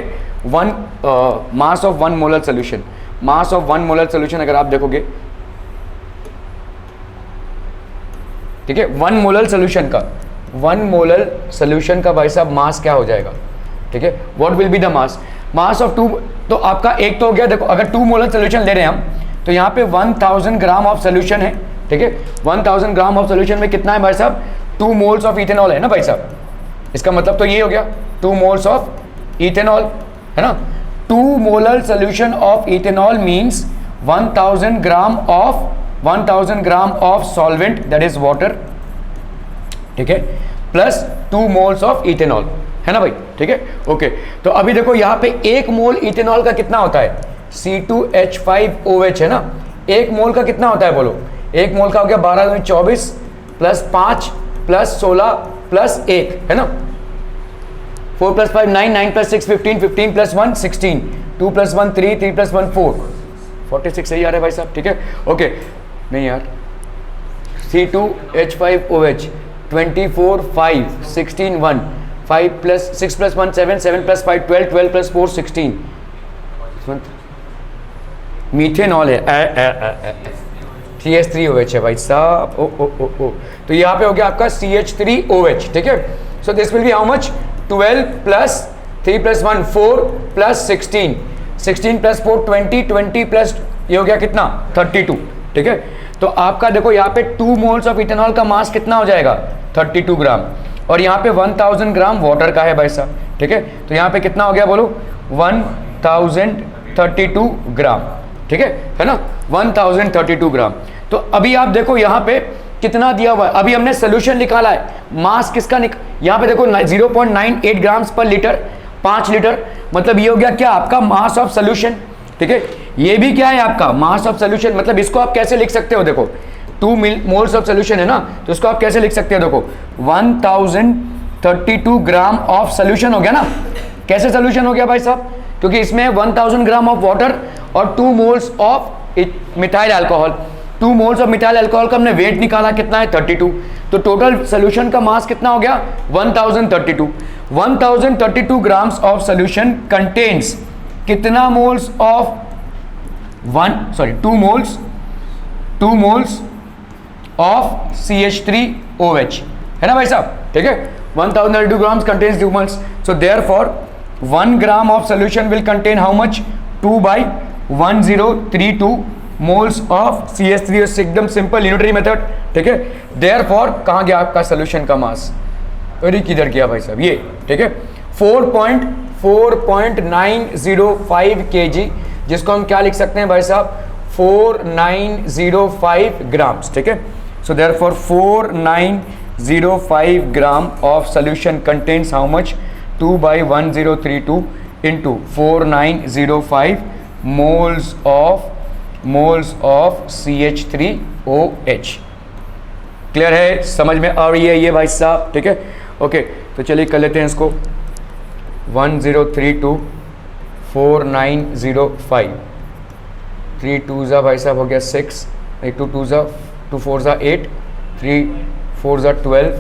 mass of 1 molar solution, mass of 1 molar solution अगर आप देखोगे, ठीक है, 1 मोलर सोल्यूशन का, 1 मोलर सोल्यूशन का भाई साहब मास क्या हो जाएगा, ठीक है, what will be the mass, mass of 2, तो आपका एक तो हो गया, देखो अगर 2 मोलर सोल्यूशन ले रहे हैं हम, तो यहाँ पे 1000 ग्राम ऑफ सोल्यूशन है, ठीक है। 1000 ग्राम ऑफ सोल्यूशन में कितना है भाई साहब, 2 मोल्स ऑफ इथेनॉल है ना भाई साहब, इसका मतलब तो ये हो गया 2 मोल्स ऑफ इथेनॉल, है ना। 2 molar solution of ethanol means 1000 gram of solvent that is water, ठीक है, प्लस 2 मोल्स ऑफ इथेनॉल, है ना भाई, ठीक है। ओके, तो अभी देखो यहाँ पे 1 मोल इथेनॉल का कितना होता है, C2H5OH, है ना, 1 मोल का कितना होता है बोलो, 1 मोल का हो गया 12 × 24 प्लस 5 प्लस 16 प्लस 1, है ना, 4 + 5 9, 9 + 6 15, 15 + 1 16, 2 + 1 3, 3 + 1 4, 46 सही आ रहा है भाई साहब, ठीक है। ओके, नहीं यार, C2H5OH 24 5 16 1, 5 + 6 + 1 7, 7 + 5 12, 12 + 4 16, मीथेनॉल है, CH3OH है भाई साहब, ओ ओ ओ ओ, तो यहाँ पे हो गया आपका CH3OH, ठीक है। So this will be how much, 12 plus 3 plus 1 4 plus 16, 16 plus 4 20, 20 plus ये हो गया कितना 32, ठीक है। तो आपका देखो यहाँ पे 2 मोल्स ऑफ इथेनॉल का मास कितना हो जाएगा 32 ग्राम, और यहाँ पे 1000 ग्राम वाटर का है भाई साहब, ठीक है। तो यहाँ पे कितना हो गया बोलो 1032 ग्राम, ठीक है ना, 1032 ग्राम। तो अभी आप देखो यहाँ पे कितना दिया हुआ है, अभी हमने सोल्यूशन निकाला है, मास किसका यहाँ पे देखो 0.98 ग्राम्स पर लीटर, 5 लीटर, मतलब ये हो गया क्या आपका मास ऑफ सोल्यूशन, ठीक है। ये भी क्या है आपका मास ऑफ सोल्यूशन, मतलब इसको आप कैसे लिख सकते हो, देखो 2 मोल्स ऑफ सोल्यूशन है ना, तो इसको आप कैसे लिख सकते हो, देखो 1032 ग्राम ऑफ सोल्यूशन हो गया ना। कैसे सोल्यूशन हो गया भाई साहब, क्योंकि इसमें 1000 ग्राम ऑफ वाटर और 2 moles of methyl alcohol, 2 moles of methyl alcohol का हमने वेट निकाला कितना है 32, तो टोटल सोल्यूशन का मास कितना हो गया 1032 ग्राम्स ऑफ सोल्यूशन कंटेन्स कितना moles of 2 moles of CH3OH, है ना भाई साहब, ठीक है। 1032 grams contains 2 moles, so therefore 1 gram of solution will contain how much 2/1032 moles of CH3OH, एकदम सिंपल यूनिटरी मेथड, ठीक है। therefore कहाँ गया आपका सोल्यूशन का मास, अरे किधर गया भाई साहब ये, ठीक है 4.905 kg, जिसको हम क्या लिख सकते हैं भाई साहब 4905 ग्राम्स, ठीक है। So therefore 4905 gram of solution contains how much 2/1032 into 4905 moles of CH3OH। Clear है, समझ में आ रही है ये भाई साहब, ठीक है। ओके, तो चलिए कर लेते हैं इसको 1032 4905, 3 2 भाई साहब हो गया 6, 2 2 2 4 8, 3 4 12,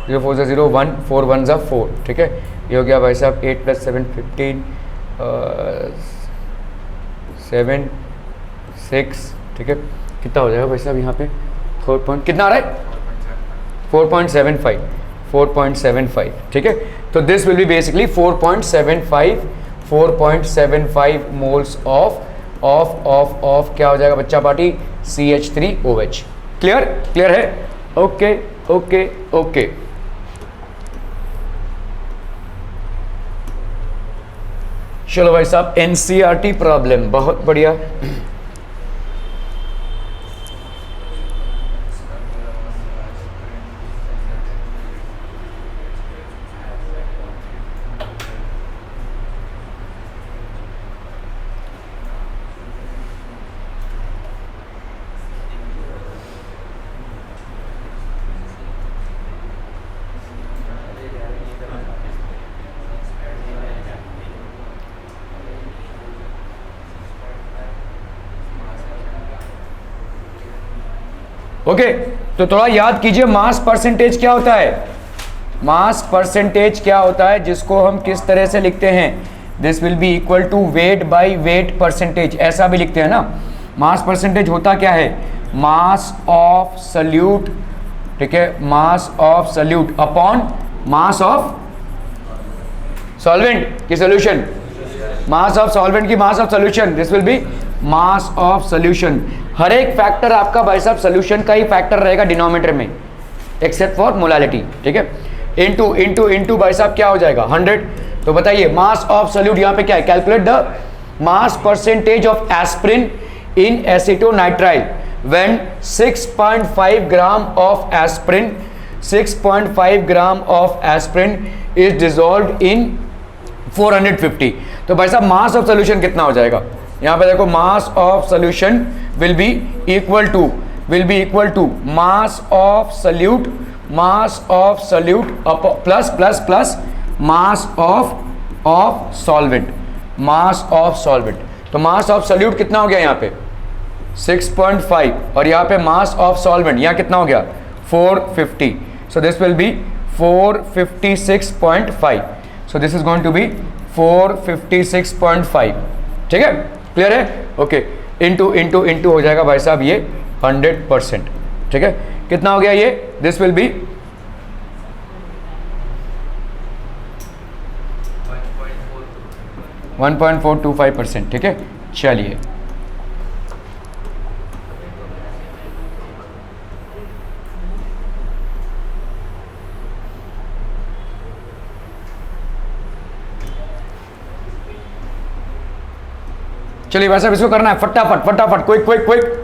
0 4 0 1, 4 1 4, ठीक है। ये हो गया भाई साहब 8 + 7 15, 7 6, ठीक है। कितना हो जाएगा भाई साहब यहाँ पे 4 कितना आ रहा है 4.75, ठीक है। तो this will be basically 4.75 moles of क्या हो जाएगा बच्चा पार्टी CH3OH। क्लियर है, ओके। चलो भाई साहब NCERT प्रॉब्लम, बहुत बढ़िया। ओके, तो थोड़ा याद कीजिए मास परसेंटेज क्या होता है, मास परसेंटेज क्या होता है, जिसको हम किस तरह से लिखते हैं, this will be equal to weight by weight percentage, ऐसा भी लिखते हैं ना। मास परसेंटेज होता क्या है, मास ऑफ सल्यूट, ठीक है, mass of solute upon mass of solvent की सोल्यूशन, मास ऑफ सॉल्वेंट की mass of solution, this will be mass of solution. हर एक फैक्टर आपका भाई साहब सोल्यूशन का ही फैक्टर रहेगा डिनोमिनेटर में, एक्सेप्ट फॉर मोलालिटी, ठीक है। इनटू भाई साहब क्या हो जाएगा 100। तो बताइए मास ऑफ सोल्यूट यहाँ पे क्या है, calculate the mass percentage of aspirin in acetonitrile when 6.5 gram of aspirin 6.5 gram of aspirin is dissolved in 450। तो भाई साहब मास ऑफ सोल्यूशन कितना हो जाएगा, यहाँ पे देखो मास of solution will be equal to mass of solute plus mass of solvent, तो mass of solute कितना हो गया यहाँ पे 6.5, और यहाँ पे mass of solvent यहाँ कितना हो गया 450, so this will be 456.5, so this is going to be 456.5, ठीक है, क्लियर है, ओके। इंटू हो जाएगा भाई साहब ये 100%, ठीक है। कितना हो गया ये, दिस विल बी 1.425%, ठीक है। चलिए चलिए भाई साहब इसको करना है फटाफट फटाफट, क्विक क्विक क्विक।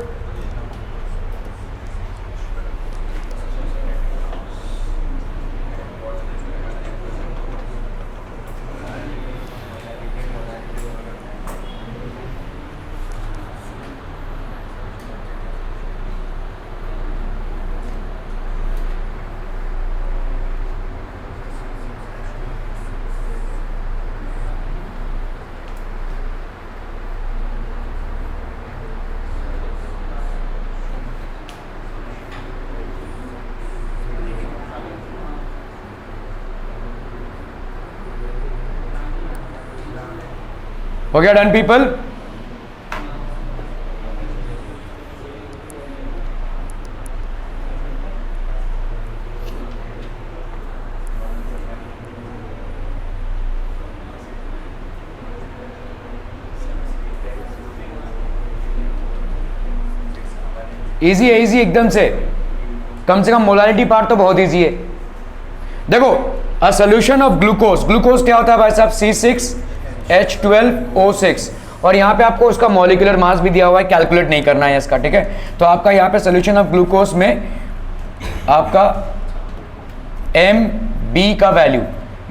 हो गया डन पीपल? इजी है, इजी एकदम से कम मोलारिटी पार्ट तो बहुत इजी है। देखो a solution of glucose, glucose क्या होता है भाई साहब, C6H12O6, और यहाँ पे आपको उसका मॉलिक्यूलर मास भी दिया हुआ है, कैलकुलेट नहीं करना है इसका, ठीक है। तो आपका यहाँ पे सोल्यूशन ऑफ ग्लूकोज में आपका MB का वैल्यू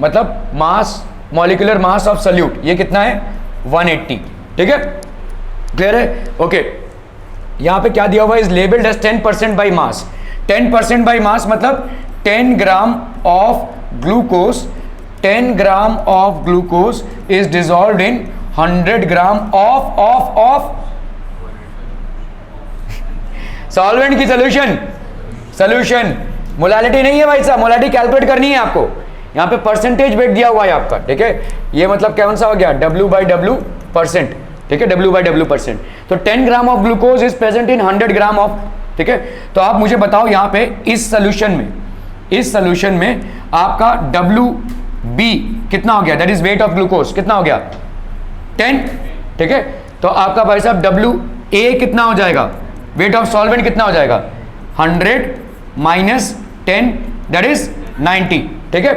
मतलब मास, मॉलिक्यूलर मास ऑफ सोल्यूट, ये कितना है 180, ठीक है। क्लियर है? ओके यहाँ पे क्या दिया हुआ है, is labelled as 10% by mass. 10% by mass मतलब 10 gram of glucose, 10 gram of glucose is dissolved in 100 gram of solvent की सोल्यूशन। मोलालिटी नहीं है भाई साहब, मोलालिटी कैलकुलेट करनी है आपको। यहाँ पे परसेंटेज वेट दिया हुआ है आपका, ठीक है। ये मतलब कौन सा हो गया, W/W परसेंट, ठीक है, W/W%। तो 10 gram of glucose is present in 100 gram of, ठीक है। तो आप मुझे बताओ यहाँ पे इस सोल्यूशन में आपका WB कितना हो गया, that is weight of glucose कितना हो गया 10, ठीक है। तो आपका भाई साहब WA कितना हो जाएगा, वेट ऑफ सॉल्वेंट कितना हो जाएगा 100 माइनस 10 दैट इज 90, ठीक है,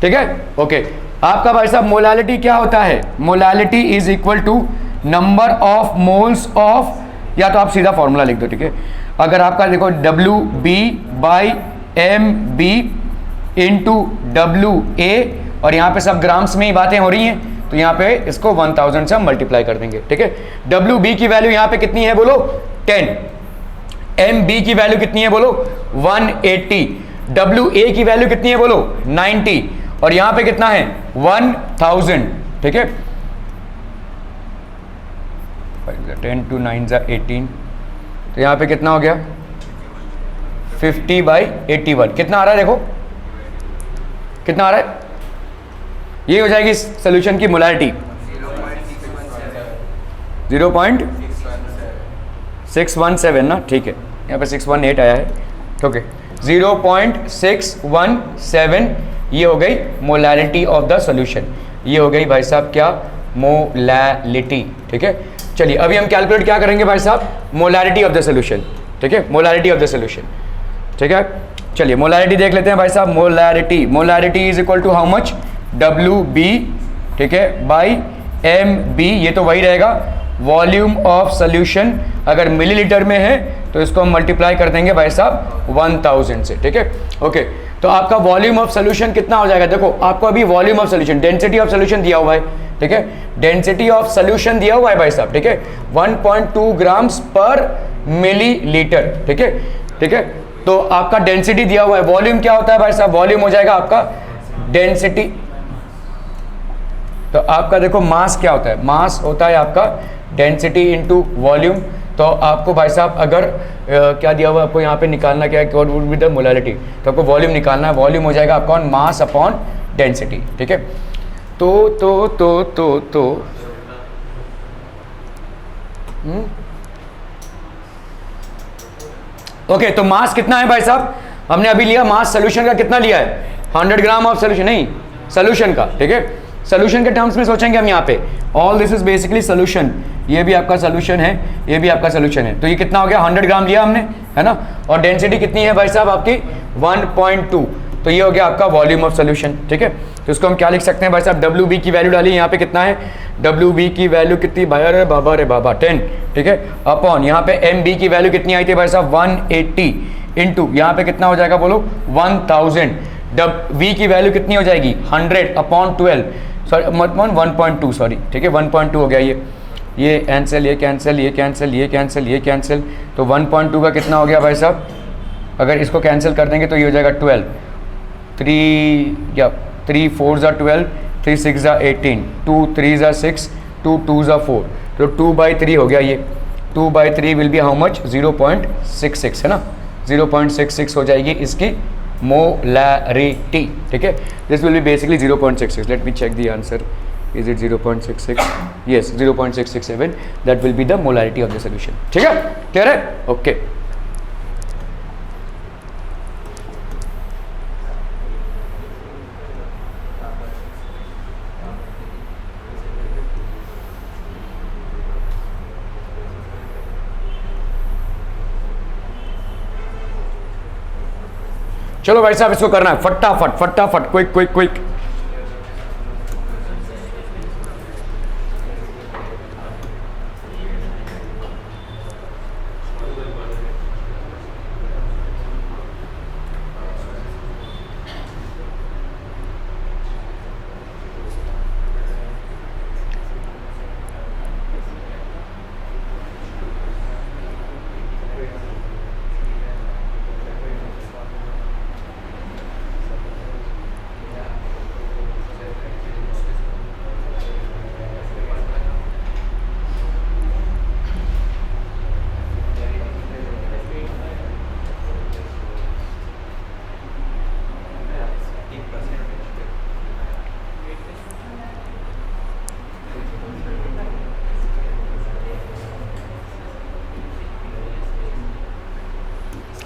ठीक है। ओके आपका भाई साहब मोलालिटी क्या होता है, molality is equal to number of moles of, या तो आप सीधा फॉर्मूला लिख दो, ठीक है। अगर आपका देखो WB/MB इंटू WA, और यहाँ पे सब ग्राम्स में ही बातें हो रही हैं, तो यहाँ पे इसको 1000 से हम मल्टीप्लाई कर देंगे, ठीक है। WB की वैल्यू यहाँ पे कितनी है बोलो 10, MB की वैल्यू कितनी है बोलो 180, WA की वैल्यू कितनी है बोलो 90, और यहाँ पे कितना है 1000, ठीक है। 10 to 9 = 18, तो यहाँ पे कितना हो गया 50/81, कितना आ रहा है देखो कितना आ रहा है, ये हो जाएगी सोल्यूशन की मोलारिटी 0.617 ना, ठीक है। यहाँ पे 618 आया है, ओके 0.617 ये हो गई मोलारिटी ऑफ द सोल्यूशन, ये हो गई भाई साहब क्या मोलालिटी, ठीक है। चलिए अभी हम कैलकुलेट क्या करेंगे भाई साहब, मोलारिटी ऑफ द सोल्यूशन, ठीक है, मोलारिटी ऑफ द सोल्यूशन, ठीक है। चलिए मोलारिटी देख लेते हैं भाई साहब, molarity is equal to how much WB, ठीक है, बाई MB, ये तो वही रहेगा वॉल्यूम ऑफ सोल्यूशन, अगर मिलीलीटर में है तो इसको हम मल्टीप्लाई कर देंगे भाई साहब 1000 से, ठीक है। ओके तो आपका वॉल्यूम ऑफ सोल्यूशन कितना हो जाएगा, देखो आपको अभी volume of solution, density of solution दिया हुआ है, ठीक है, डेंसिटी ऑफ सोल्यूशन दिया हुआ है भाई साहब, ठीक है, 1.2 ग्राम्स पर मिलीलीटर, ठीक है, ठीक है। तो आपका डेंसिटी दिया हुआ है, वॉल्यूम क्या होता है भाई साहब, वॉल्यूम हो जाएगा आपका डेंसिटी, तो आपका देखो मास क्या होता है, मास होता है आपका डेंसिटी इनटू वॉल्यूम। तो आपको भाई साहब अगर क्या दिया हुआ है आपको यहाँ पे निकालना क्या है, what would be the molarity, तो आपको वॉल्यूम निकालना है, वॉल्यूम हो जाएगा आपका मास अपॉन डेंसिटी, ठीक है। तो ओके, तो मास कितना है भाई साहब, हमने अभी लिया मास सोल्यूशन का कितना लिया है, 100 ग्राम ऑफ सोल्यूशन, नहीं सोल्यूशन का, ठीक है। सोल्यूशन के टर्म्स में सोचेंगे हम यहाँ पे, all this is basically solution, ये भी आपका सोल्यूशन है, ये भी आपका सोल्यूशन है। तो ये कितना हो गया, 100 ग्राम लिया हमने, है ना, और डेंसिटी कितनी है भाई साहब आपकी 1.2, तो ये हो गया आपका वॉल्यूम ऑफ सोल्यूशन, ठीक है। तो इसको हम क्या लिख सकते हैं भाई साहब, डब्ल्यू बी की वैल्यू डाली, यहाँ पे कितना है, डब्ल्यू बी की वैल्यू कितनी भाई, अरे बाबा रे बाबा 10, ठीक है, अपॉन यहाँ पे एम बी की वैल्यू कितनी आई थी भाई साहब 180 इंटू यहाँ पे कितना हो जाएगा बोलो 1000, डब वी की वैल्यू कितनी हो जाएगी 100 अपॉन 12, सॉरी 1.2, सॉरी, ठीक है 1.2 हो गया ये कैंसिल, ये कैंसिल, ये कैंसिल, ये कैंसिल, ये कैंसिल, तो 1.2 का कितना हो गया भाई साहब, अगर इसको कैंसिल कर देंगे तो ये हो जाएगा 12, 3 4 ज़ा 12, 3 6 ज़ा 18, 2 3 ज़ा 6, 2 2 ज़ा 4, तो 2/3 हो गया ये, 2/3 विल बी हाउ मच 0.66, है ना, 0.66 हो जाएगी इसकी मोलैरिटी, ठीक है। This will be basically 0.66, let me check the answer, is it 0.66, yes 0.667, that will be the molarity of the solution, ठीक है, क्लियर है, ओके। चलो भाई साहब इसको करना है फटाफट फटाफट, क्विक क्विक क्विक।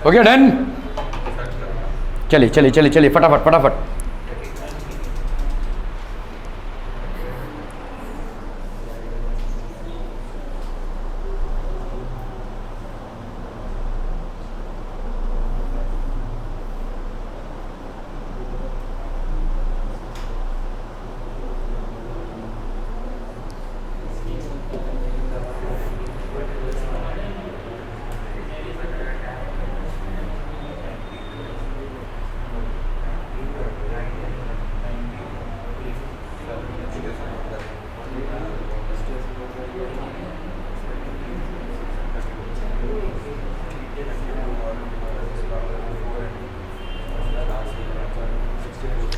हो गया डन, चलिए चलिए चलिए चलिए फटाफट फटाफट।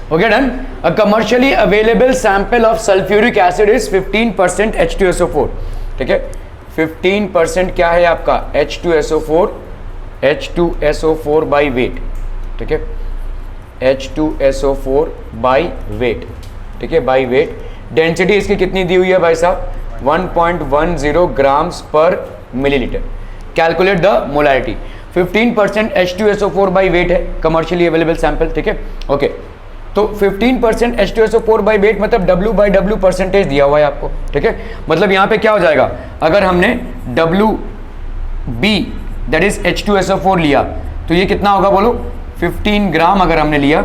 हो गया done. A commercially available sample of sulphuric acid is 15% H2SO4, ठीक है, 15% क्या है आपका H2SO4 बाई वेट, ठीक है, H2SO4 बाई वेट, ठीक है, बाई वेट। डेंसिटी इसकी कितनी दी हुई है भाई साहब 1.10 ग्राम्स पर millilitre. Calculate the molarity, 15% H2SO4 by wait है कमर्शियली अवेलेबल सैंपल, ठीक है, ओके। तो 15% H2SO4 बाई वेट मतलब W/W परसेंटेज दिया हुआ है आपको, ठीक है। मतलब यहाँ पे क्या हो जाएगा, अगर हमने WB दैट इज H2SO4 लिया तो ये कितना होगा बोलो 15 ग्राम अगर हमने लिया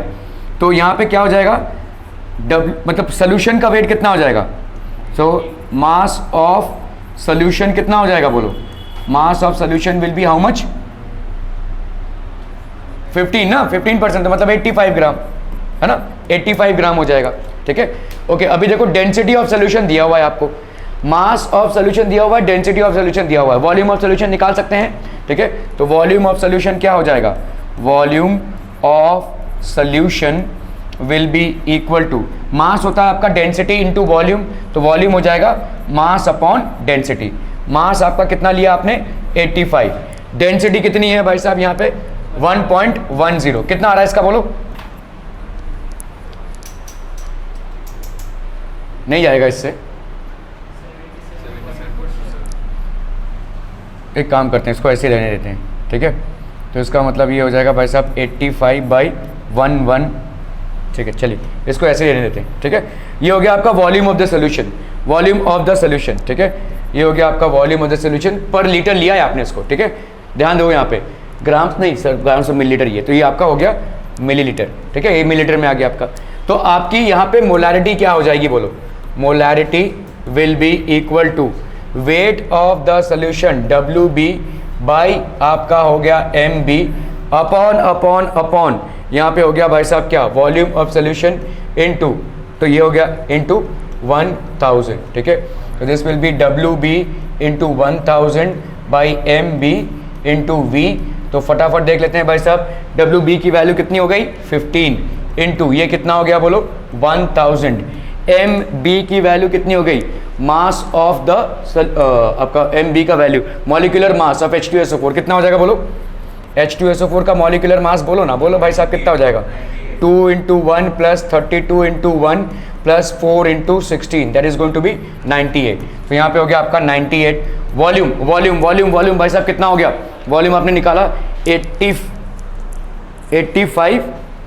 तो यहाँ पे क्या हो जाएगा मतलब सोल्यूशन का वेट कितना हो जाएगा, सो मास ऑफ सोल्यूशन कितना हो जाएगा बोलो, mass of solution will be how much 15 ना, 15% तो मतलब 85 ग्राम, है ना, 85 ग्राम हो जाएगा, ठीक है, ओके। अभी देखो डेंसिटी ऑफ सोल्यूशन दिया हुआ है आपको, मास ऑफ सोल्यूशन दिया हुआ है, डेंसिटी ऑफ सोल्यूशन दिया हुआ है, वॉल्यूम ऑफ सोल्यूशन निकाल सकते हैं, ठीक है। तो वॉल्यूम ऑफ सोल्यूशन क्या हो जाएगा, volume of solution will be equal to, mass होता है आपका डेंसिटी इनटू वॉल्यूम, तो वॉल्यूम हो जाएगा मास अपॉन डेंसिटी। मास आपका कितना लिया आपने 85, डेंसिटी कितनी है भाई साहब यहाँ पे 1.10, कितना आ रहा है इसका बोलो, नहीं जाएगा इससे, एक काम करते हैं इसको ऐसे रहने देते हैं, ठीक है, तो इसका मतलब ये हो जाएगा भाई साहब 85/11। ठीक है, चलिए इसको ऐसे रहने देते हैं। ठीक है, ये हो गया आपका volume of the solution, volume of the solution. ठीक है, ये हो गया आपका वॉल्यूम ऑफ द सोल्यूशन, पर लीटर लिया है आपने इसको। ठीक है, ध्यान दो यहाँ पे ग्राम्स नहीं सर, ग्राम्स ऑफ मिलीलीटर, ये तो ये आपका हो गया मिलीलीटर। ठीक है, ये मिलीलीटर में आ गया आपका। तो आपकी यहाँ पे मोलारिटी क्या हो जाएगी बोलो? Molarity will be equal to weight of the solution WB by आपका हो गया MB अपॉन यहाँ पे हो गया भाई साहब क्या, वॉल्यूम ऑफ सोल्यूशन इनटू, तो ये हो गया इनटू 1000। ठीक है, तो this will B WB into 1000 by MB into V। तो फटाफट देख लेते हैं भाई साहब, WB की वैल्यू कितनी हो गई 15 इंटू ये कितना हो गया बोलो 1000। MB की वैल्यू कितनी हो गई, मास ऑफ द आपका MB का value, molecular mass of H2SO4 कितना हो जाएगा बोलो? H2SO4 का मॉलिक्यूलर मास बोलो ना, बोलो भाई साहब कितना हो जाएगा? 2 into 1 plus 32 into 1 plus 4 into 16, that is going to be 98। तो यहाँ पे हो गया आपका 98। वॉल्यूम वॉल्यूम वॉल्यूम वॉल्यूम भाई साहब कितना हो गया? वॉल्यूम आपने निकाला 85,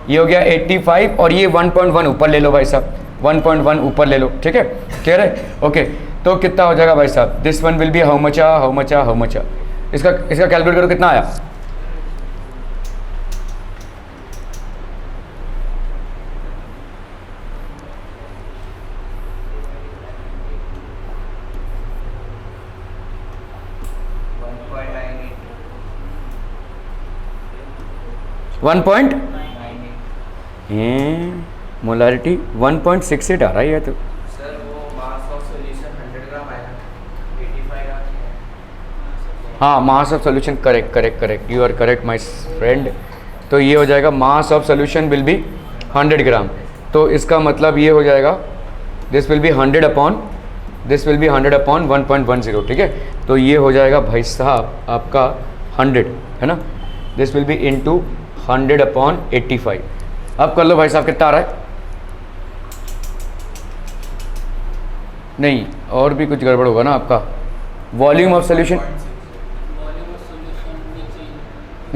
ये हो गया 85 और ये 1.1 ऊपर ले लो भाई साहब, 1.1 ऊपर ले लो। ठीक है, क्लियर है? ओके, तो कितना हो जाएगा भाई साहब? This one will be how much इसका कैलकुलेट करो कितना आया? मोलारिटी 1.68 आ रहा है ये तो। सर वो मास ऑफ सॉल्यूशन 100 ग्राम आया, 85 ग्राम है। हाँ, mass of solution, correct, you are correct my friend. तो ये हो जाएगा mass of solution will be 100 gram. तो इसका मतलब ये हो जाएगा दिस विल बी 100 अपॉन 1.10। ठीक है, तो ये हो जाएगा भाई साहब आपका 100 है ना, this will B into 100 upon 85। अब कर लो भाई साहब कितना आ रहा है? नहीं, और भी कुछ गड़बड़ होगा ना आपका। वॉल्यूम ऑफ सोल्यूशन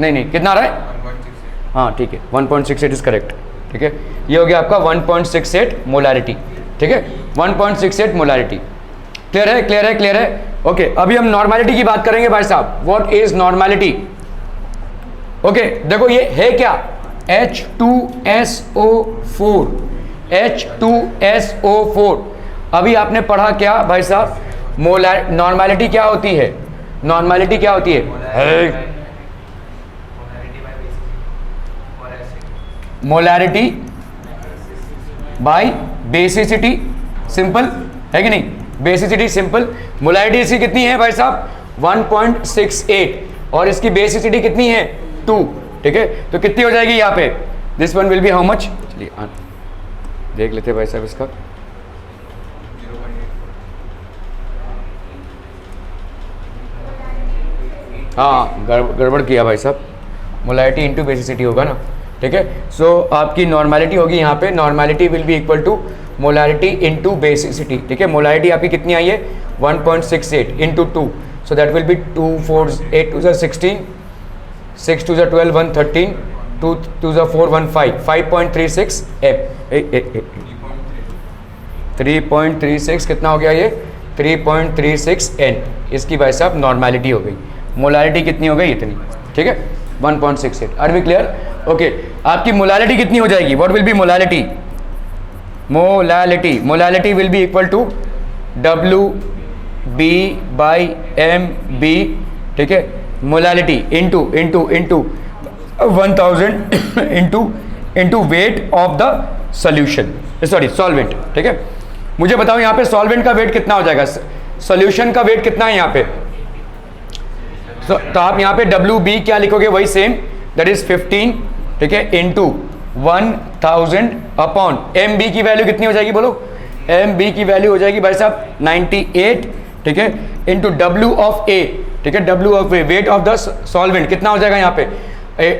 नहीं कितना आ रहा है? 1.68। हाँ ठीक है, 1.68 इज करेक्ट। ठीक है, ये हो गया आपका 1.68 मोलारिटी। ठीक है, 1.68 मोलारिटी। क्लियर है। ओके, अभी हम नॉर्मेलिटी की बात करेंगे भाई साहब। What is normality? ओके, देखो ये है क्या, H2SO4। अभी आपने पढ़ा क्या भाई साहब? नॉर्मेलिटी क्या होती है? नॉर्मेलिटी क्या होती है? मोलैरिटी बाय बेसिसिटी, सिंपल है कि नहीं? Basicity simple. मोलैरिटी इसकी कितनी है भाई साहब? 1.68 और इसकी बेसिसिटी कितनी है? 2। ठीक है, तो कितनी हो जाएगी यहाँ पे? This one will be how much? चलिए देख लेते हैं भाई साहब इसका। हाँ, गड़बड़ किया भाई साहब, मोलैरिटी इंटू बेसिसिटी होगा ना। ठीक है, सो आपकी नॉर्मेलिटी होगी यहाँ पे, normality will be equal to molarity into basicity. ठीक है, मोलैरिटी आपकी कितनी आई है? 1.68 into 2, so that will be 2 4 8 2 16 6 2 12 1 13 2 2 4 1 5 5.36 3.36 कितना हो गया ये? 3.36 N इसकी भाई साहब नॉर्मेलिटी हो गई। मोलैरिटी कितनी हो गई? इतनी। ठीक है, 1.68। Are we clear? ओके, आपकी मोलैरिटी कितनी हो जाएगी? What will be molarity? Molality will be equal to WB by MB। ठीक है, molality into 1000 into weight of the solution, sorry solvent. ठीक है, मुझे बताओ यहाँ पे सॉल्वेंट का वेट कितना हो जाएगा? सोल्यूशन का वेट कितना है यहाँ पे? तो आप यहाँ पे WB क्या लिखोगे? वही सेम, दैट इज 15। ठीक है, इंटू 1000 अपॉन MB की वैल्यू कितनी हो जाएगी बोलो? MB की वैल्यू हो जाएगी भाई साहब 98। ठीक है, इंटू W ऑफ A। ठीक है, W of A, wait of the solvent कितना हो जाएगा यहाँ पे?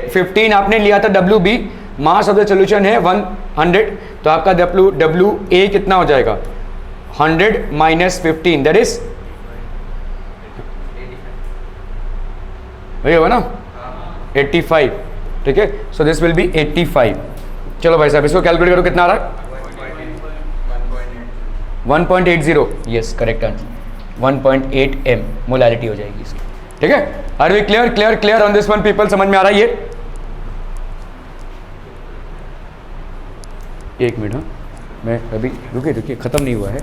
15 आपने लिया था WB, mass of the solution है 100, तो आपका WA कितना हो जाएगा? 100 माइनस 15, दैट इज वही होगा ना? 85, ठीक है. So this will B 85. चलो भाई साहब इसको कैलकुलेट करो, कितना आ रहा है? 1.80. Yes, correct answer. 1.8 m molarity हो जाएगी इसकी, ठीक है. Are we clear clear clear on this one people? समझ में आ रहा है ये? एक मिनट, हाँ मैं अभी रुकिए रुकिए, ख़त्म नहीं हुआ है.